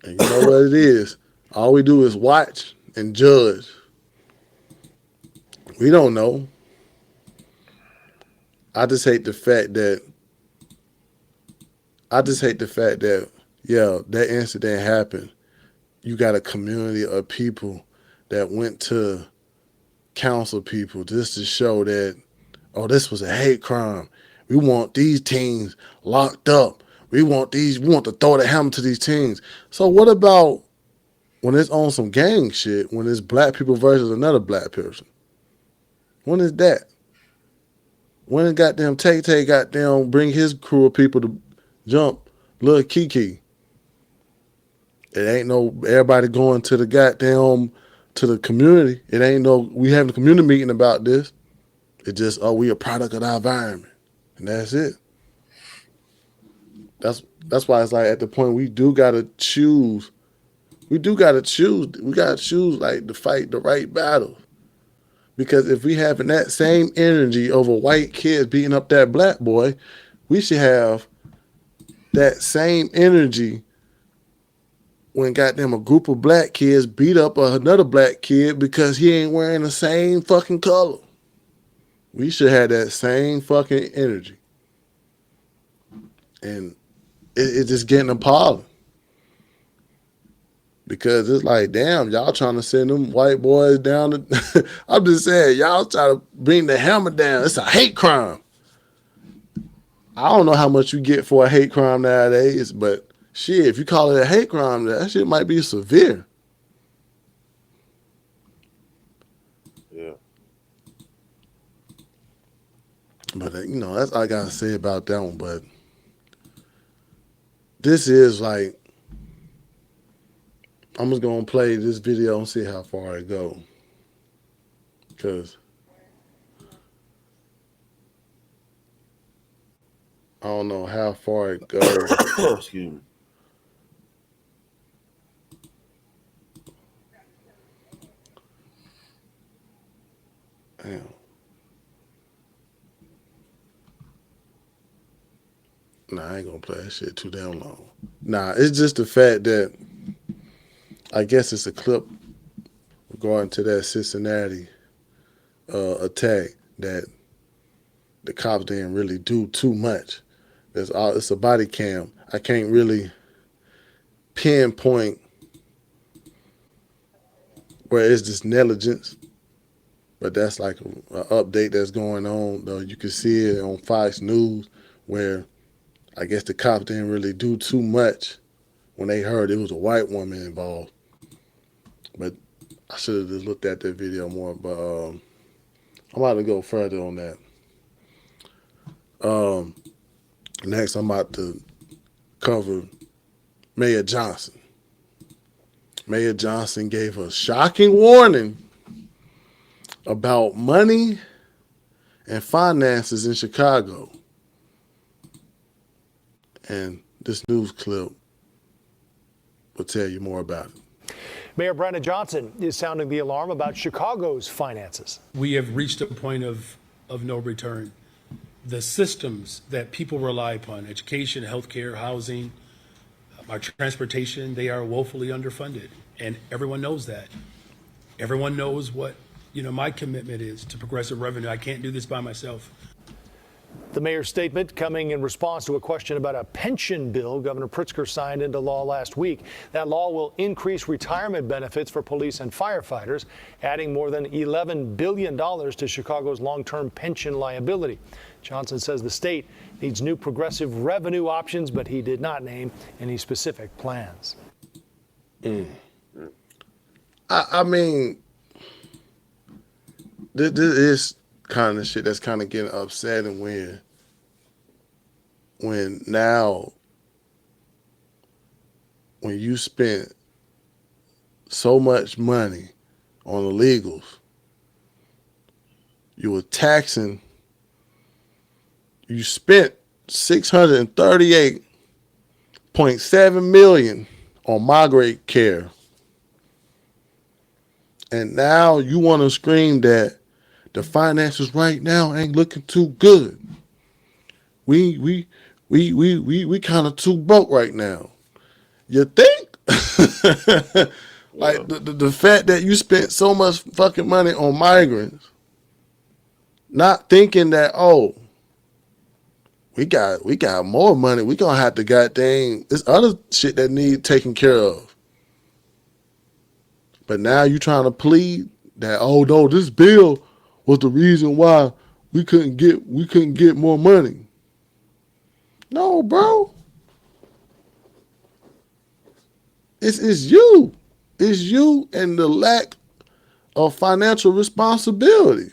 And you know what it is. All we do is watch and judge. We don't know. I just hate the fact that yeah, that incident happened. You got a community of people that went to counsel people just to show that, oh, this was a hate crime. We want these teens locked up. We want to throw the hammer to these teens. So what about when it's on some gang shit, when it's black people versus another black person? When is that? When is goddamn Tay goddamn bring his crew of people to jump Lil Kiki? It ain't no everybody going to the goddamn to the community. It ain't no we having a community meeting about this. It just we a product of our environment. And that's it. That's why it's like at the point we do gotta choose We do gotta choose. We gotta choose like to fight the right battle. Because if we having that same energy over white kids beating up that black boy, we should have that same energy when goddamn a group of black kids beat up another black kid because he ain't wearing the same fucking color. We should have that same fucking energy. And it's just getting appalling. Because it's like, damn, y'all trying to send them white boys down to I'm just saying, y'all trying to bring the hammer down. It's a hate crime. I don't know how much you get for a hate crime nowadays, but shit, if you call it a hate crime, that shit might be severe. Yeah. But, that's all I got to say about that one. But this is like, I'm just going to play this video and see how far it goes. Because I don't know how far it goes. Excuse me. Damn. Nah, I ain't gonna play that shit too damn long. Nah, it's just the fact that I guess it's a clip regarding to that Cincinnati attack that the cops didn't really do too much. It's a body cam. I can't really pinpoint where it's just negligence, but that's like an update that's going on. You can see it on Fox News where I guess the cops didn't really do too much when they heard it was a white woman involved. But I should have just looked at that video more. But I'm about to go further on that. Next, I'm about to cover Mayor Johnson. Mayor Johnson gave a shocking warning about money and finances in Chicago. And this news clip will tell you more about it. Mayor Brandon Johnson is sounding the alarm about Chicago's finances. We have reached a point of no return. The systems that people rely upon, education, healthcare, housing, our transportation, they are woefully underfunded. And everyone knows that. Everyone knows what, my commitment is to progressive revenue. I can't do this by myself. The mayor's statement coming in response to a question about a pension bill Governor Pritzker signed into law last week. That law will increase retirement benefits for police and firefighters, adding more than $11 billion to Chicago's long-term pension liability. Johnson says the state needs new progressive revenue options, but he did not name any specific plans. I mean, this is kind of shit that's kind of getting upsetting when now when you spent so much money on illegals, you were taxing, you spent $638.7 million on migrant care. And now you want to scream that the finances right now ain't looking too good. We kind of too broke right now. You think? Like the fact that you spent so much fucking money on migrants, not thinking that, we got more money. We gonna have to goddamn this other shit that need taken care of. But now you trying to plead that, no, this bill was the reason why we couldn't get more money. No, bro. It's you. It's you and the lack of financial responsibility.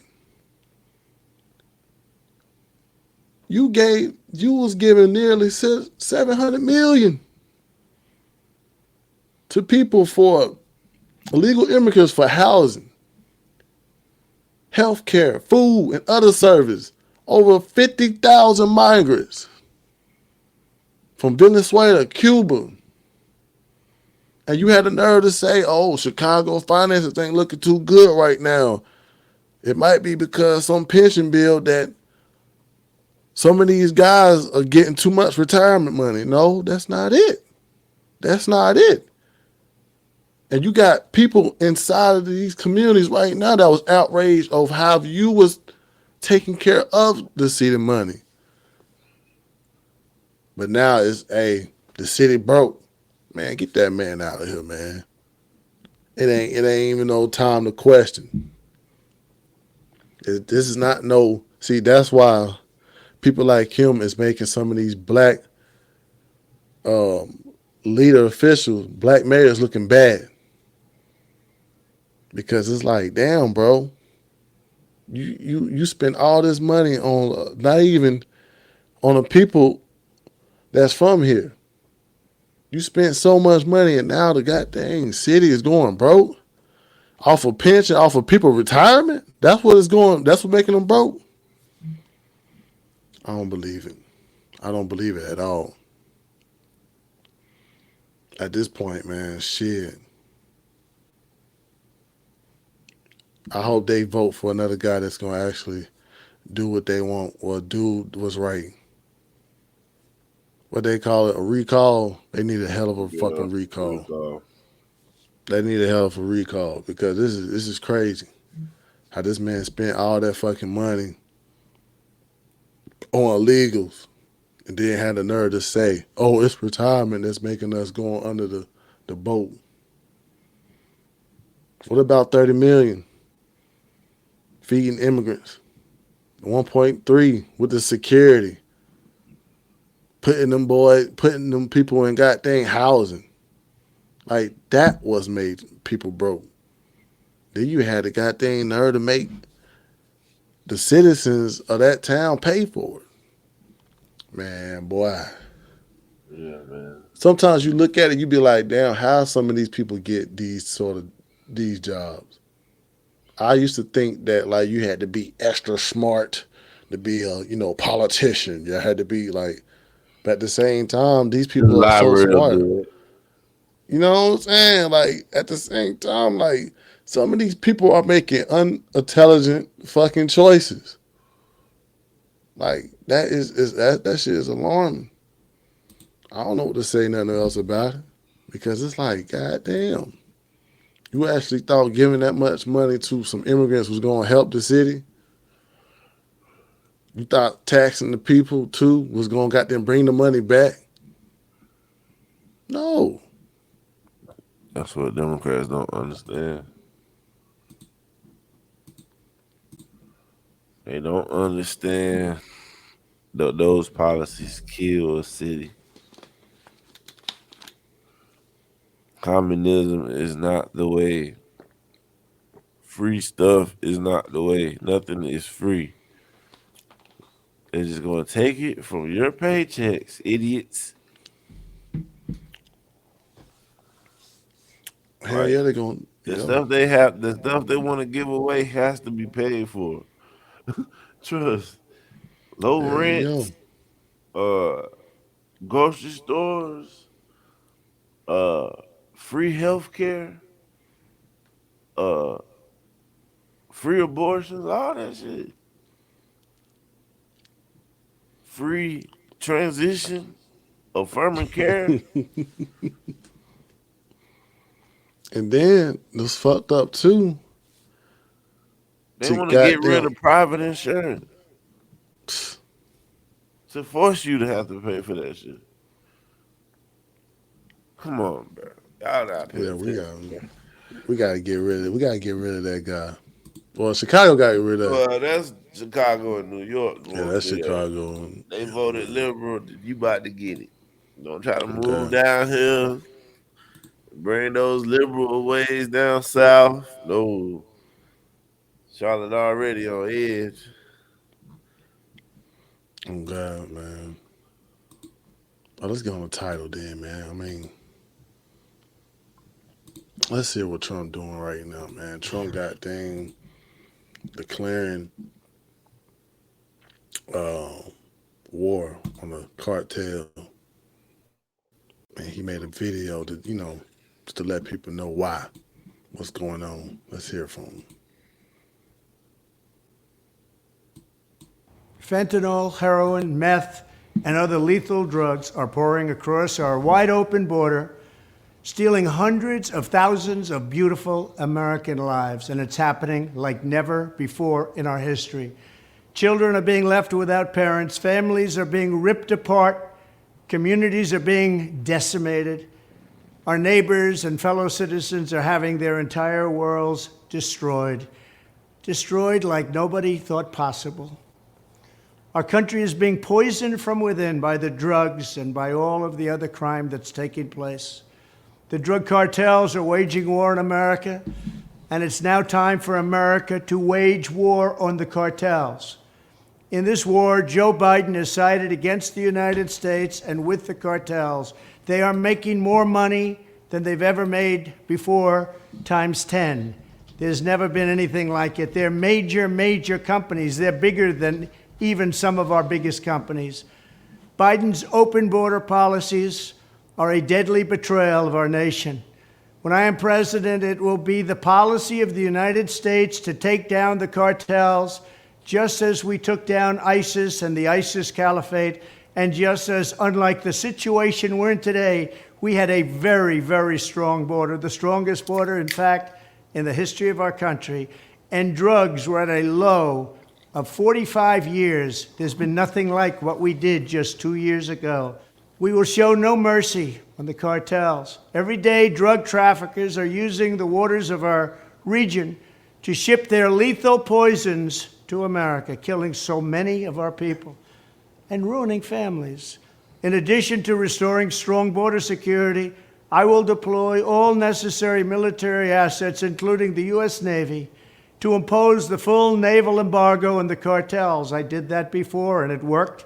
You was giving nearly $700 million to people for illegal immigrants for housing, health care, food, and other services. Over 50,000 migrants from Venezuela, Cuba, And you had the nerve to say, oh, Chicago finances ain't looking too good right now. It might be because some pension bill that some of these guys are getting too much retirement money. No, that's not it. That's not it. And you got people inside of these communities right now that was outraged of how you was taking care of the city money. But now it's, hey, the city broke. Man, get that man out of here, man. It ain't even no time to question. This is not no, see, that's why people like him is making some of these black leader officials, black mayors looking bad. Because it's like, damn, bro, you spend all this money on not even on the people that's from here. You spent so much money and now the goddamn city is going broke off of pension, off of people retirement. That's what it's going. That's what making them broke. I don't believe it. I don't believe it at all. At this point, man, shit. I hope they vote for another guy that's going to actually do what they want or do what's right. What they call it, a recall. They need a hell of a fucking recall. They need a hell of a recall because this is crazy. How this man spent all that fucking money on illegals and then had the nerve to say, oh, it's retirement that's making us go under the boat. What about 30 million feeding immigrants? 1.3 with the security. Putting them people in goddamn housing. Like that was made people broke. Then you had the goddamn nerve to make the citizens of that town pay for it. Man, boy. Yeah, man. Sometimes you look at it, you be like, damn, how some of these people get these jobs? I used to think that like you had to be extra smart to be a politician. You had to be like, but at the same time, these people are so smart. You know what I'm saying? Like at the same time, like some of these people are making unintelligent fucking choices. Like that that shit is alarming. I don't know what to say nothing else about it because it's like, goddamn, you actually thought giving that much money to some immigrants was going to help the city? You thought taxing the people too was going to goddamn bring the money back? No. That's what Democrats don't understand. They don't understand that those policies kill a city. Communism is not the way. Free stuff is not the way. Nothing is free. They're just going to take it from your paychecks, idiots. Hell yeah, they're going. The stuff they want to give away has to be paid for. Trust. Low rent, grocery stores, free healthcare, free abortions, all that shit. Free transition, affirming care. And then it's fucked up too. They want to get rid of private insurance to force you to have to pay for that shit. Come on, bro. Y'all not paying attention. We gotta get rid of that guy. Well, Chicago got rid of. Well, that's Chicago and New York. Yeah, that's Chicago. They voted liberal. You about to get it. Don't try to move down here. Bring those liberal ways down south. No. Charlotte already on edge. Oh God, man. Oh, let's get on the title then, man. I mean, let's see what Trump doing right now, man. Trump got declaring war on the cartel. And he made a video to, just to let people know what's going on. Let's hear from them. Fentanyl, heroin, meth, and other lethal drugs are pouring across our wide open border, stealing hundreds of thousands of beautiful American lives, and it's happening like never before in our history. Children are being left without parents, families are being ripped apart, communities are being decimated. Our neighbors and fellow citizens are having their entire worlds destroyed like nobody thought possible. Our country is being poisoned from within by the drugs and by all of the other crime that's taking place. The drug cartels are waging war in America, and it's now time for America to wage war on the cartels. In this war, Joe Biden has sided against the United States and with the cartels. They are making more money than they've ever made before, times 10. There's never been anything like it. They're major companies. They're bigger than even some of our biggest companies. Biden's open border policies are a deadly betrayal of our nation. When I am president, it will be the policy of the United States to take down the cartels, just as we took down ISIS and the ISIS caliphate, and just as, unlike the situation we're in today, we had a very strong border, the strongest border, in fact, in the history of our country, and drugs were at a low of 45 years. There's been nothing like what we did just 2 years ago. We will show no mercy on the cartels. Every day, drug traffickers are using the waters of our region to ship their lethal poisons to America, killing so many of our people and ruining families. In addition to restoring strong border security, I will deploy all necessary military assets, including the U.S. Navy, to impose the full naval embargo on the cartels. I did that before, and it worked.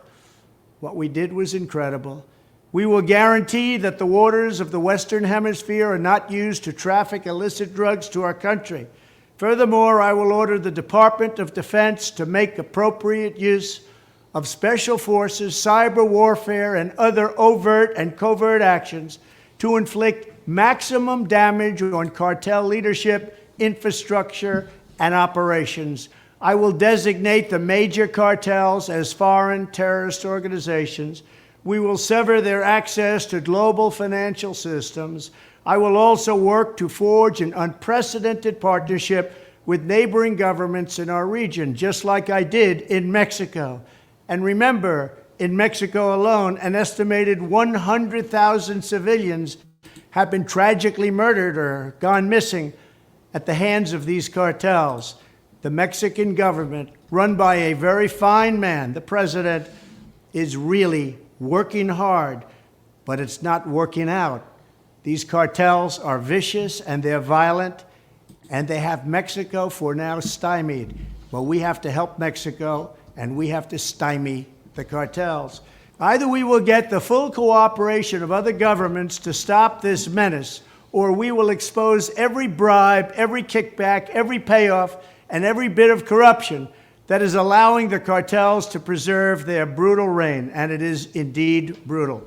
What we did was incredible. We will guarantee that the waters of the Western Hemisphere are not used to traffic illicit drugs to our country. Furthermore, I will order the Department of Defense to make appropriate use of special forces, cyber warfare, and other overt and covert actions to inflict maximum damage on cartel leadership, infrastructure, and operations. I will designate the major cartels as foreign terrorist organizations. We will sever their access to global financial systems. I will also work to forge an unprecedented partnership with neighboring governments in our region, just like I did in Mexico. And remember, in Mexico alone, an estimated 100,000 civilians have been tragically murdered or gone missing at the hands of these cartels. The Mexican government, run by a very fine man, the president, is really working hard, but it's not working out. These cartels are vicious and they're violent, and they have Mexico for now stymied. But we have to help Mexico, and we have to stymie the cartels. Either we will get the full cooperation of other governments to stop this menace, or we will expose every bribe, every kickback, every payoff, and every bit of corruption that is allowing the cartels to preserve their brutal reign, and it is indeed brutal.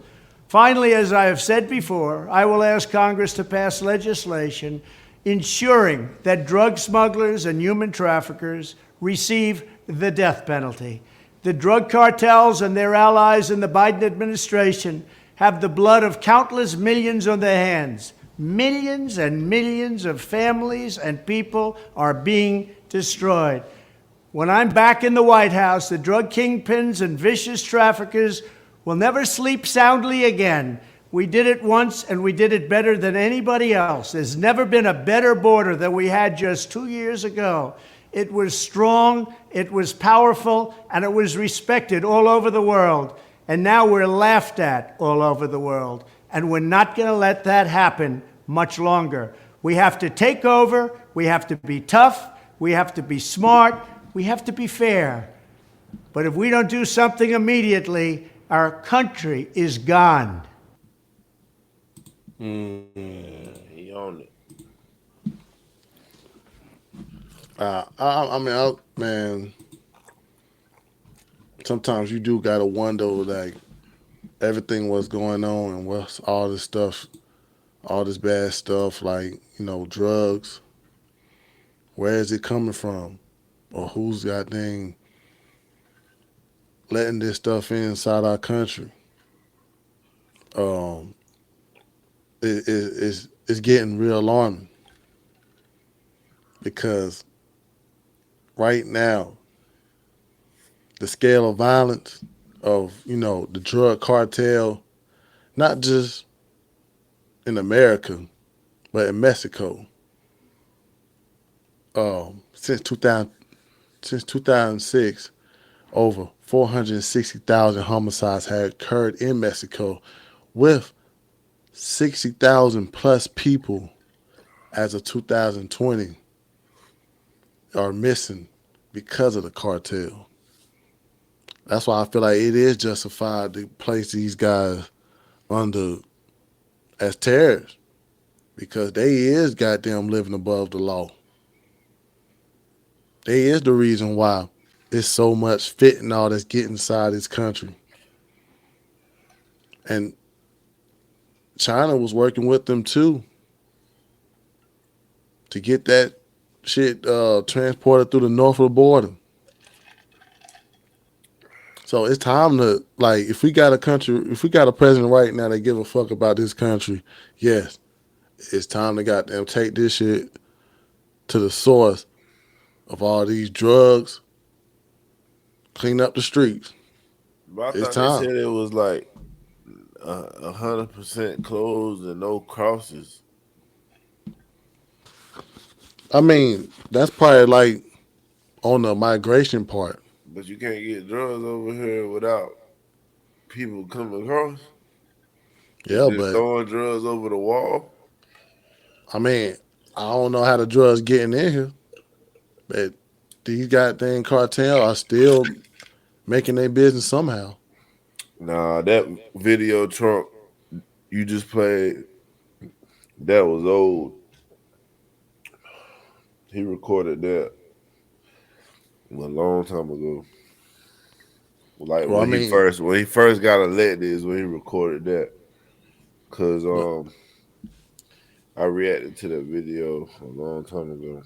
Finally, as I have said before, I will ask Congress to pass legislation ensuring that drug smugglers and human traffickers receive the death penalty. The drug cartels and their allies in the Biden administration have the blood of countless millions on their hands. Millions and millions of families and people are being destroyed. When I'm back in the White House, the drug kingpins and vicious traffickers will never sleep soundly again. We did it once, and we did it better than anybody else. There's never been a better border than we had just 2 years ago. It was strong, it was powerful, and it was respected all over the world. And now we're laughed at all over the world. And we're not going to let that happen much longer. We have to take over, we have to be tough, we have to be smart, we have to be fair. But if we don't do something immediately, our country is gone. He owned it. Man, sometimes you do gotta wonder, like, everything what's going on and what's all this stuff all this bad stuff like, drugs. Where is it coming from? Or who's goddamn letting this stuff inside our country? Um, it's getting real alarming because right now the scale of violence of the drug cartel, not just in America but in Mexico, since 2006, over 460,000 homicides had occurred in Mexico, with 60,000 plus people as of 2020 are missing because of the cartel. That's why I feel like it is justified to place these guys under as terrorists because they is goddamn living above the law. They is the reason why it's so much fentanyl that's getting inside this country. And China was working with them too to get that shit transported through the north of the border. So it's time to, like, if we got a president right now that give a fuck about this country, yes, it's time to goddamn take this shit to the source of all these drugs, clean up the streets. But I It's thought they time. said it was like 100% closed and no crosses. I mean, that's probably like on the migration part. But you can't get drugs over here without people coming across. It's Yeah, just but throwing drugs over the wall. I mean, I don't know how the drugs getting in here, but these goddamn cartel are still making their business somehow. Nah, that video Trump you just played, that was old. He recorded that a long time ago. Like Well, I when mean, he first got elected is when he recorded that. Cause I reacted to that video a long time ago.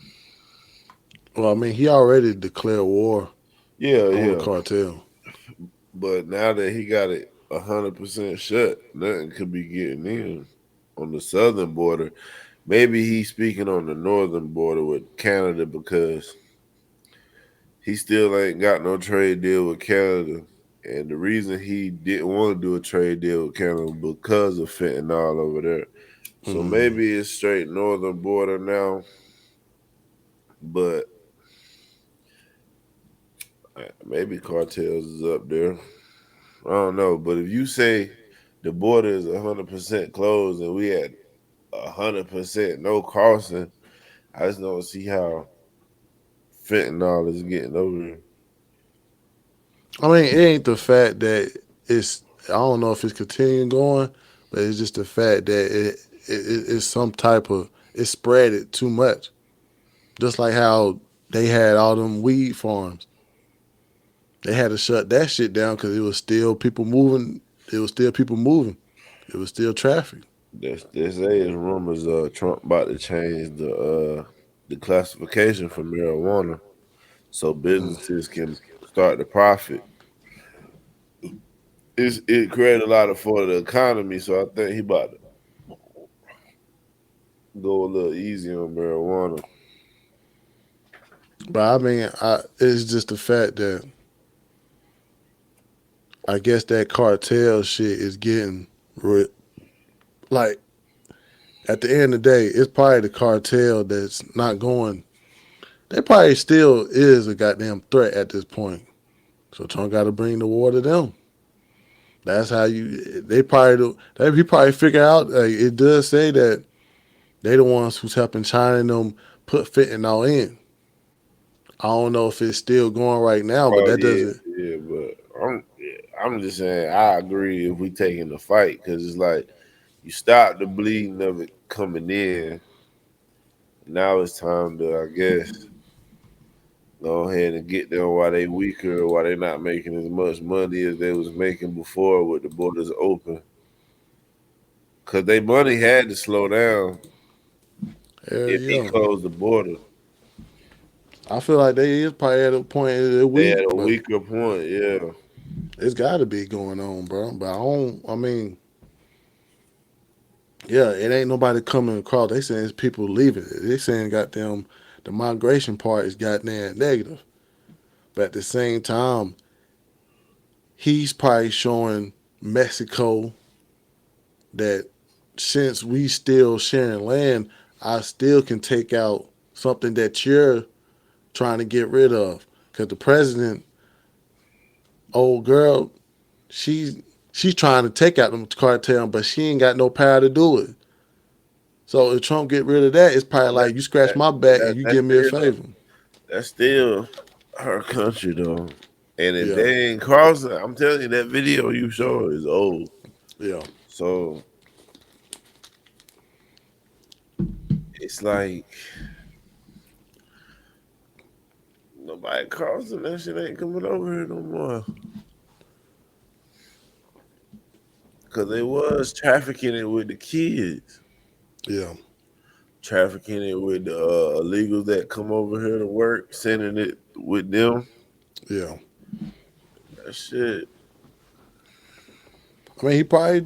he already declared war Yeah, on the yeah. cartel. But now that he got it 100% shut, nothing could be getting in on the southern border. Maybe he's speaking on the northern border with Canada because he still ain't got no trade deal with Canada. And the reason he didn't want to do a trade deal with Canada because of fentanyl over there. So maybe it's straight northern border now, but maybe cartels is up there. I don't know. But if you say the border is 100% closed and we had 100% no crossing, I just don't see how fentanyl is getting over here. I mean, it ain't the fact that I don't know if it's continuing going, but it's just the fact that it's some type of, it spread it too much. Just like how they had all them weed farms. They had to shut that shit down because it was still people moving. It was still people moving. It was still traffic. They say it's rumors Trump about to change the classification for marijuana so businesses can start to profit. It created a lot for the economy, so I think he about to go a little easy on marijuana. But I mean, it's just the fact that I guess that cartel shit is getting like at the end of the day, it's probably the cartel that's not going. They probably still is a goddamn threat at this point. So Trump got to bring the war to them. That's how they probably do. He probably figure out. It does say that they the ones who's helping China and them put fentanyl in. I don't know if it's still going right now, but Oh that doesn't. yeah, but I'm just saying I agree if we taking the fight because it's like you stop the bleeding of it coming in. Now it's time to, I guess, go ahead and get them while they weaker, while they not making as much money as they was making before with the borders open. Because their money had to slow down if he Yeah. closed the border. I feel like they is probably at a point in the They week, at a but weaker point, yeah. it's got to be going on, bro. But I mean, yeah, it ain't nobody coming across. They saying it's people leaving it. They saying goddamn the migration part is goddamn negative. But at the same time, he's probably showing Mexico that since we still sharing land, I still can take out something that you're trying to get rid of. Because the president, old girl, she's trying to take out the cartel, but she ain't got no power to do it. So if Trump get rid of that, it's probably like you scratch my back and you give me a favor. That's still her country though. And if Yeah. they ain't crossing, I'm telling you, that video you showed is old. Yeah. So it's like nobody crossing, that shit ain't coming over here no more. Cause they was trafficking it with the kids. Yeah. Trafficking it with the illegals that come over here to work, sending it with them. Yeah. That shit. I mean, he probably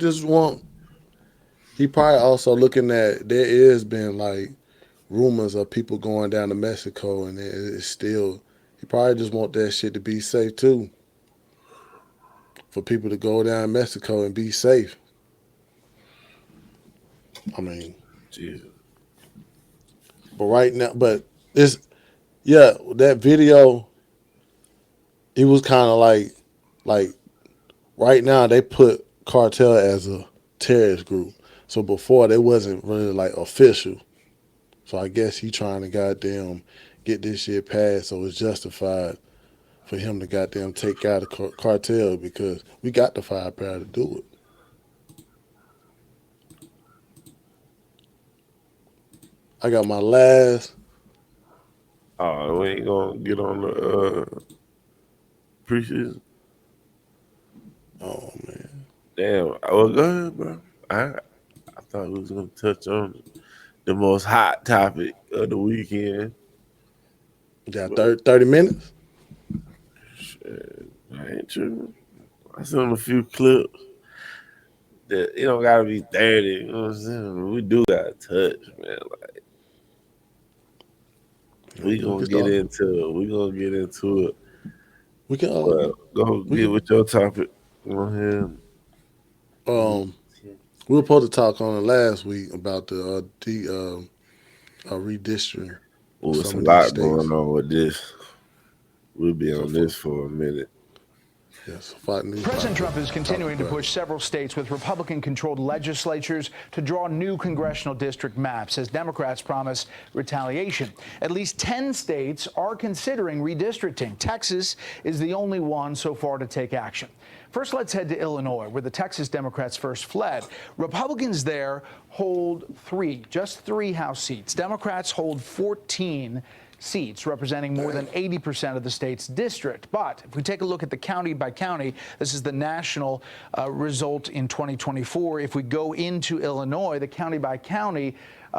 also looking at, there is been like rumors of people going down to Mexico and it's still, he probably just want that shit to be safe too. For people to go down to Mexico and be safe. I mean, Jesus. But right now, that video, it was kind of like right now they put Cartel as a terrorist group. So before they wasn't really like official. So I guess he trying to goddamn get this shit passed so it's justified for him to goddamn take out a cartel because we got the firepower to do it. I got my last. Oh, we ain't gonna get on the preseason. Oh man. Damn. Well, go ahead, bro. I thought we was gonna touch on the most hot topic of the weekend. Got 30 minutes? Shit, I ain't true. I seen a few clips that it don't gotta be 30. You know what I'm saying? We do gotta touch, man. Like we gonna get into it. We can go get with your topic. Go ahead. We were supposed to talk on it last week about the redistricting. Oh, there's a lot going on with this. We'll be on this for a minute. Yes, President Trump is continuing to push several states with Republican-controlled legislatures to draw new congressional district maps as Democrats promise retaliation. At least 10 states are considering redistricting. Texas is the only one so far to take action. First, let's head to Illinois, where the Texas Democrats first fled. Republicans there hold just three House seats. Democrats hold 14 seats, representing more than 80% of the state's district. But if we take a look at the county by county, this is the national result in 2024. If we go into Illinois, the county by county,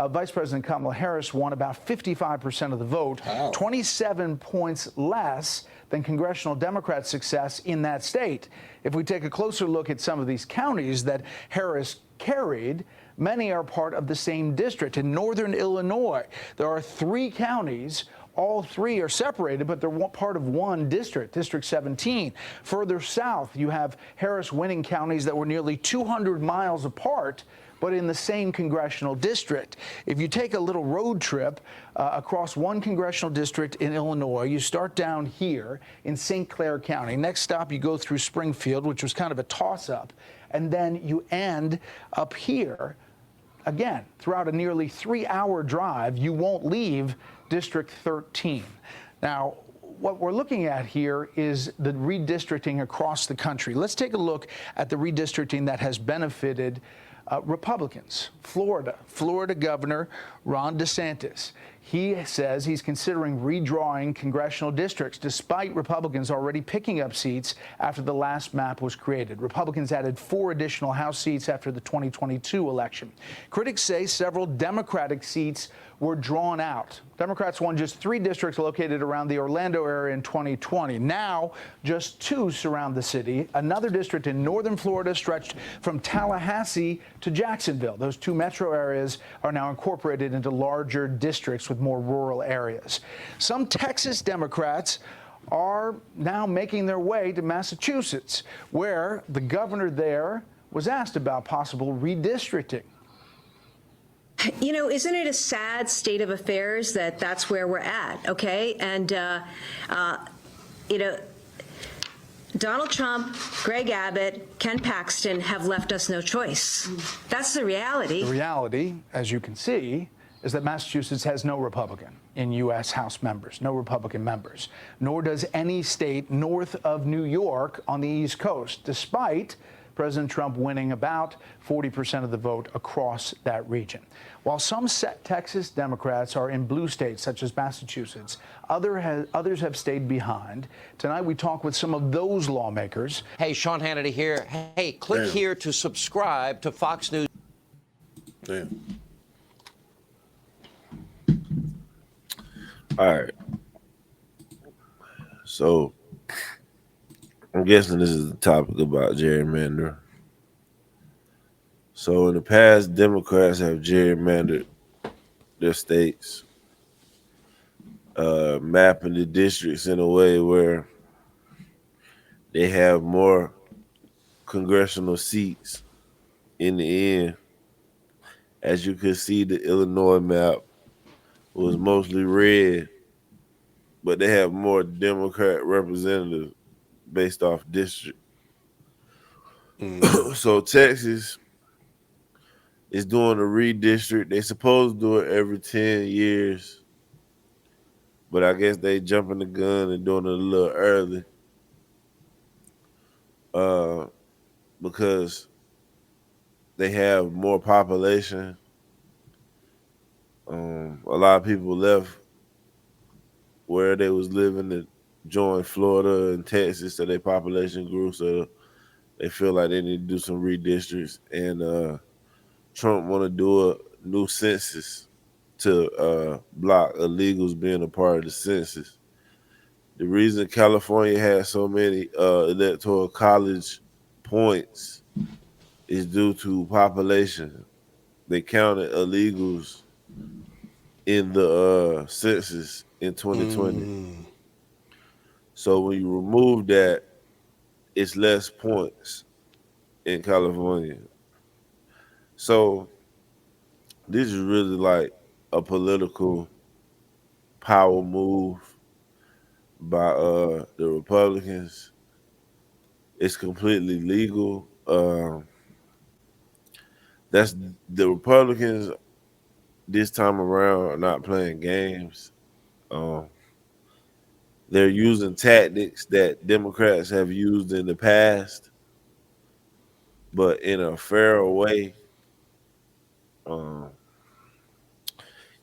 Vice President Kamala Harris won about 55% of the vote, 27 points less than congressional Democrat success in that state. If we take a closer look at some of these counties that Harris carried, many are part of the same district. In northern Illinois, there are 3 counties. All 3 are separated, but they're part of one district, District 17. Further south, you have Harris winning counties that were nearly 200 miles apart, but in the same congressional district. If you take a little road trip across one congressional district in Illinois, you start down here in St. Clair County. Next stop, you go through Springfield, which was kind of a toss-up, and then you end up here. Again, throughout a nearly 3-hour drive, you won't leave District 13. Now, what we're looking at here is the redistricting across the country. Let's take a look at the redistricting that has benefited Republicans. Florida Governor Ron DeSantis. He says he's considering redrawing congressional districts despite Republicans already picking up seats after the last map was created. Republicans added 4 additional House seats after the 2022 election. Critics say several Democratic seats were drawn out. Democrats won just 3 districts located around the Orlando area in 2020. Now, just 2 surround the city. Another district in northern Florida stretched from Tallahassee to Jacksonville. Those 2 metro areas are now incorporated into larger districts with more rural areas. Some Texas Democrats are now making their way to Massachusetts, where the governor there was asked about possible redistricting. You know, isn't it a sad state of affairs that that's where we're at, okay? And, you know, Donald Trump, Greg Abbott, Ken Paxton have left us no choice. That's the reality. The reality, as you can see, is that Massachusetts has no Republican in U.S. House members, no Republican members, nor does any state north of New York on the East Coast, despite President Trump winning about 40% of the vote across that region. While some Texas Democrats are in blue states, such as Massachusetts, others have stayed behind. Tonight, we talk with some of those lawmakers. Hey, Sean Hannity here. Hey, click here to subscribe to Fox News. Damn. All right. So, I'm guessing this is the topic about gerrymandering. So in the past, Democrats have gerrymandered their states, mapping the districts in a way where they have more congressional seats in the end. As you can see, the Illinois map was mostly red, but they have more Democrat representatives based off district. So Texas is doing a redistrict. They supposed to do it every 10 years, but I guess they jumping the gun and doing it a little early because they have more population. A lot of people left where they was living to join Florida and Texas, so their population grew, so they feel like they need to do some redistricts. And Trump want to do a new census to block illegals being a part of the census. The reason California has so many electoral college points is due to population. They counted illegals in the census in 2020. So when you remove that, it's less points in California. So this is really like a political power move by the Republicans. It's completely legal. That's the Republicans this time around are not playing games. They're using tactics that Democrats have used in the past, but in a fairer way.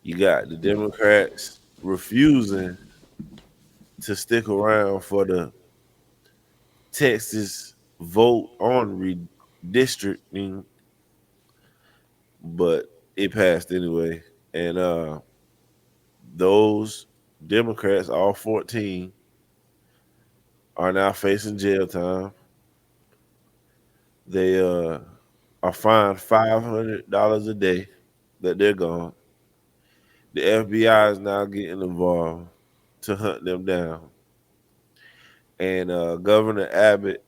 You got the Democrats refusing to stick around for the Texas vote on redistricting, but it passed anyway. And those Democrats, all 14, are now facing jail time. They are fined $500 a day that they're gone. The FBI is now getting involved to hunt them down. And Governor Abbott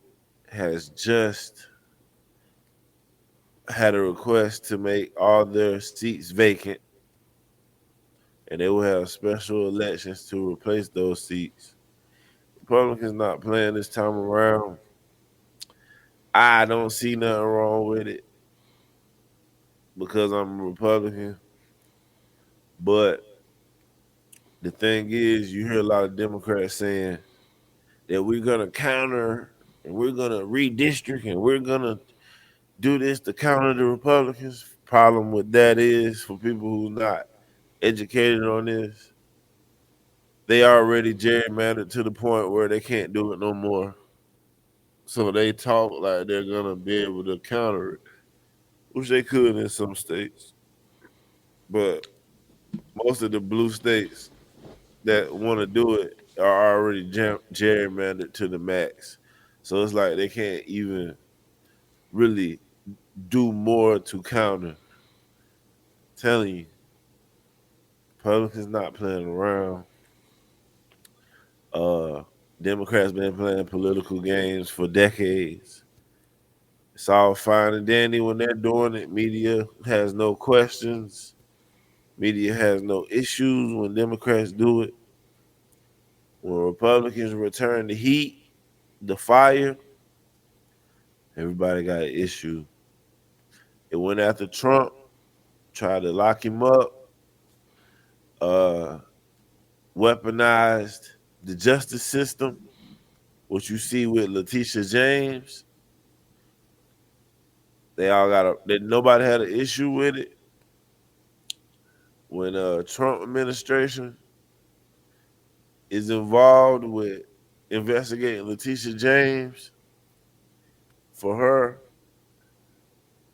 has just had a request to make all their seats vacant, and they will have special elections to replace those seats. Republicans not playing this time around. I don't see nothing wrong with it because I'm a Republican. But the thing is, you hear a lot of Democrats saying that we're going to counter and we're going to redistrict and we're going to do this to counter the Republicans. Problem with that is, for people who not educated on this, they already gerrymandered to the point where they can't do it no more. So they talk like they're gonna be able to counter it, which they could in some states. But most of the blue states that want to do it are already gerrymandered to the max. So it's like they can't even really do more to counter. Telling you, Republicans not playing around. Uh, Democrats been playing political games for decades. It's all fine and dandy when they're doing it. Media has no questions. Media has no issues when Democrats do it. When Republicans return the heat, the fire, everybody got an issue. It went after Trump, tried to lock him up, uh, weaponized the justice system. What you see with Letitia James, they all nobody had an issue with it. When Trump administration is involved with investigating Letitia James for her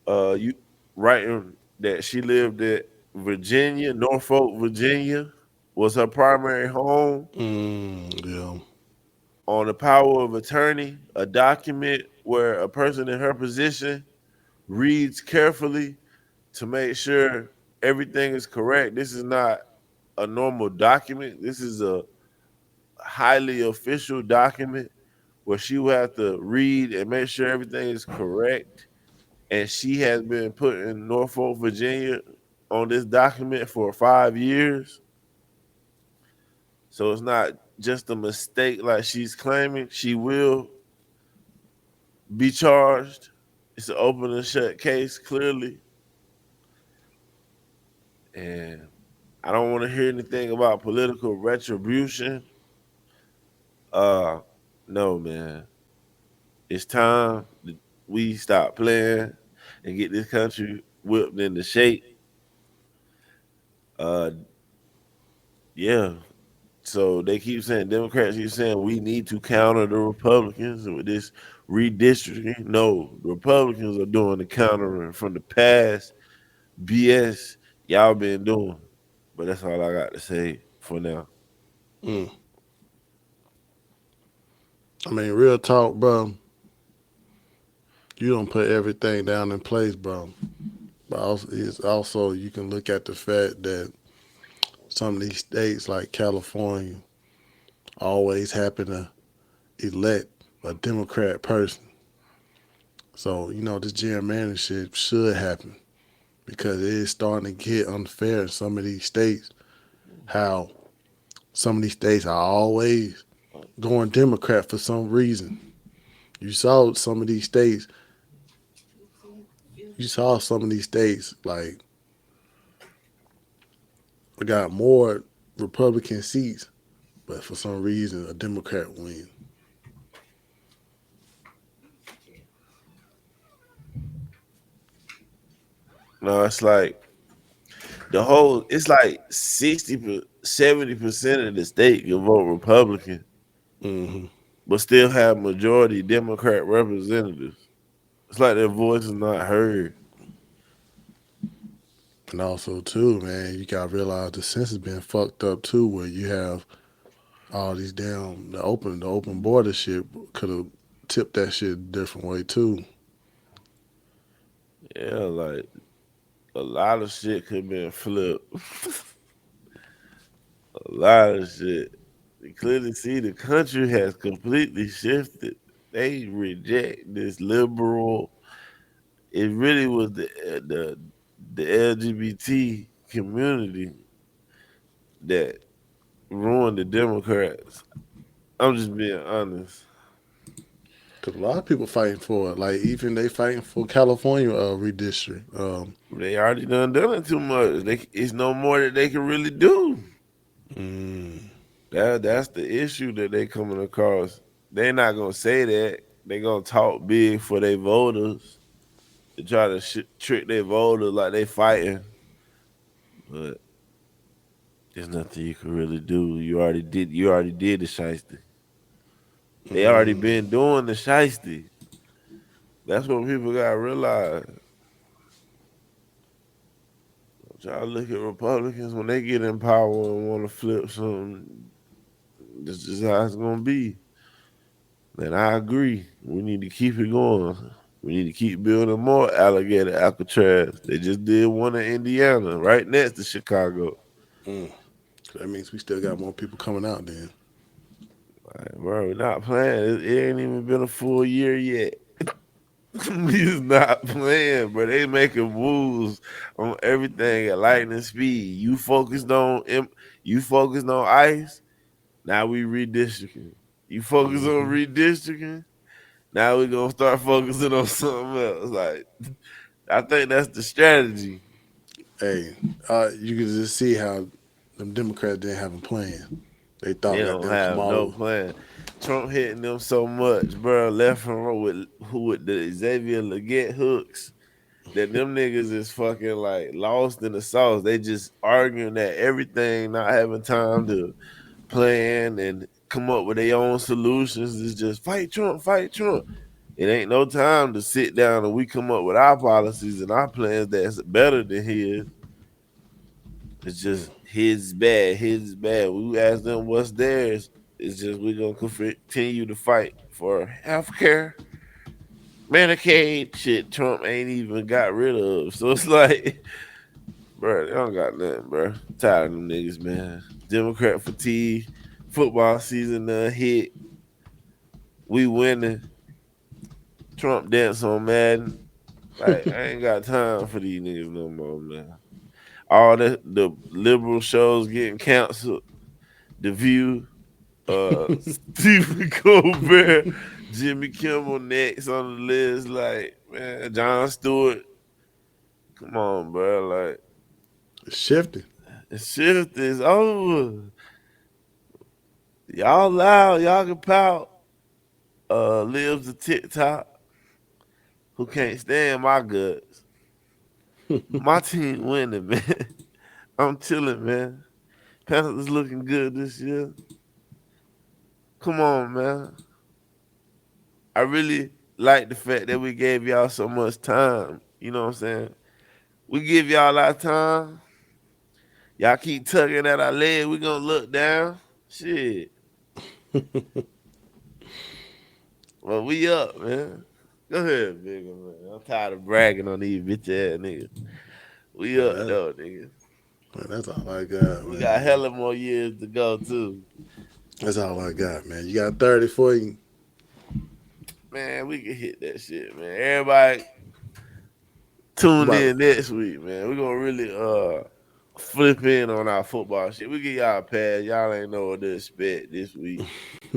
you writing that she lived at Virginia, Norfolk, Virginia, was her primary home. Yeah. On the power of attorney, a document where a person in her position reads carefully to make sure everything is correct. This is not a normal document. This is a highly official document where she will have to read and make sure everything is correct. And she has been put in Norfolk, Virginia on this document for 5 years. So it's not just a mistake like she's claiming. She will be charged. It's an open and shut case, clearly. And I don't want to hear anything about political retribution. No, man. It's time that we stop playing and get this country whipped into shape. Yeah. So they keep saying, Democrats keep saying we need to counter the Republicans with this redistricting. No, the Republicans are doing the countering from the past BS y'all been doing. But that's all I got to say for now. I mean, real talk, bro. You don't put everything down in place, bro. But also you can look at the fact that some of these states like California always happen to elect a Democrat person. So, this gerrymandering shit should happen because it is starting to get unfair in some of these states. How some of these states are always going Democrat for some reason. You saw some of these states like we got more Republican seats, but for some reason a Democrat win. No, it's like it's like 70% of the state can vote Republican, but still have majority Democrat representatives. It's like their voice is not heard. And also too, man, you gotta realize the census been fucked up too, where you have all these the open border shit could have tipped that shit a different way too. Yeah, like a lot of shit could have been flipped. A lot of shit. You clearly see the country has completely shifted. They reject this liberal. It really was the LGBT community that ruined the Democrats. I'm just being honest. Cause a lot of people fighting for it. Like even they fighting for California redistrict. They already done it too much. It's no more that they can really do. That's the issue that they coming across. They're not gonna say that. They gonna talk big for their voters. They try to trick their voters like they fighting, but there's nothing you can really do. You already did the shiesty. They already been doing the shiesty. That's what people gotta realize. Y'all look at Republicans when they get in power and want to flip something. That's just how it's gonna be. And I agree. We need to keep it going. We need to keep building more alligator Alcatraz. They just did one in Indiana, right next to Chicago. That means we still got more people coming out then. Like, bro, we're not playing. It ain't even been a full year yet. He's not playing, bro. They making moves on everything at lightning speed. You focused on ICE. Now we redistricting. You focus on redistricting. Now we gonna start focusing on something else. Like, I think that's the strategy. Hey, you can just see how them Democrats didn't have a plan. They thought They that don't them have no Kamala. plan. Trump hitting them so much, bro, left and right with the Xavier Leggett hooks, that them niggas is fucking like lost in the sauce. They just arguing that everything, not having time to plan and come up with their own solutions. It's just fight Trump, fight Trump. It ain't no time to sit down and we come up with our policies and our plans that's better than his. It's just his bad, his bad. We ask them what's theirs. It's just we're gonna continue to fight for healthcare, Medicaid, shit Trump ain't even got rid of. So it's like, bro, they don't got nothing, bro. Tired of them niggas, man. Democrat fatigue. Football season done hit. We winning. Trump dance on Madden. Like, I ain't got time for these niggas no more, man. All the liberal shows getting canceled. The View, Stephen Colbert, Jimmy Kimmel next on the list. Like, man, Jon Stewart. Come on, bro. Like, it's shifting. It's shifting. It's over. Y'all loud. Y'all can pout. Lives a TikTok who can't stand my guts. My team winning, man. I'm chilling, man. Panthers looking good this year. Come on, man. I really like the fact that we gave y'all so much time. You know what I'm saying? We give y'all our time. Y'all keep tugging at our leg. We gonna look down. Shit. Well, we up, man. Go ahead, bigger man. I'm tired of bragging on these bitch ass niggas. We up though, nigga. Man, that's all I got, man. We got hella more years to go too. That's all I got, man. You got 30 for you. Man, we can hit that shit, man. Everybody tune in next week, man. We're gonna really flip in on our football shit. We get y'all a pass. Y'all ain't know what to expect this week.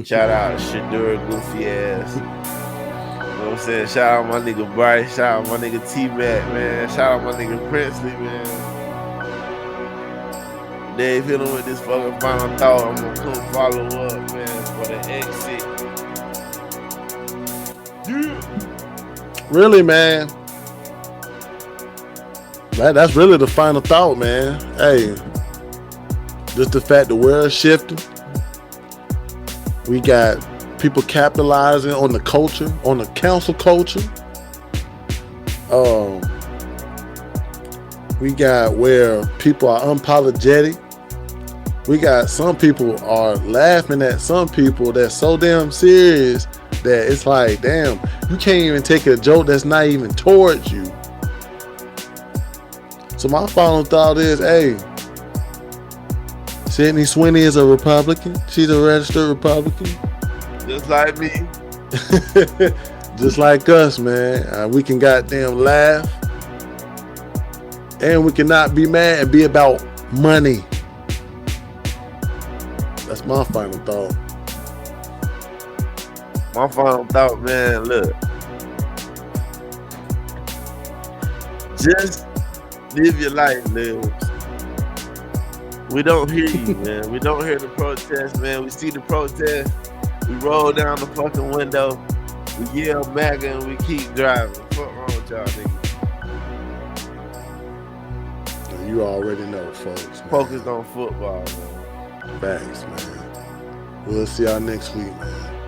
Shout out Shadur Goofy ass. You know what I'm saying? Shout out my nigga Bryce. Shout out my nigga T-Mac, man. Shout out my nigga Princely, man. Dave hit him with this fucking final thought. I'm gonna come follow up, man, for the exit. Yeah. Really, man. That's really the final thought, man. Hey, just the fact the world's shifting. We got people capitalizing on the culture, on the council culture. We got where people are unapologetic. We got some people are laughing at some people that's so damn serious that it's like, damn, you can't even take a joke that's not even towards you. So my final thought is, hey, Sydney Sweeney is a Republican. She's a registered Republican. Just like me. Just like us, man. We can goddamn laugh. And we cannot be mad and be about money. That's my final thought. My final thought, man, look. Just live your life, live. We don't hear you, man. We don't hear the protest, man. We see the protest. We roll down the fucking window. We yell MAGA and we keep driving. What's wrong with y'all niggas? You already know, folks. Man. Focused on football, man. Thanks, man. We'll see y'all next week, man.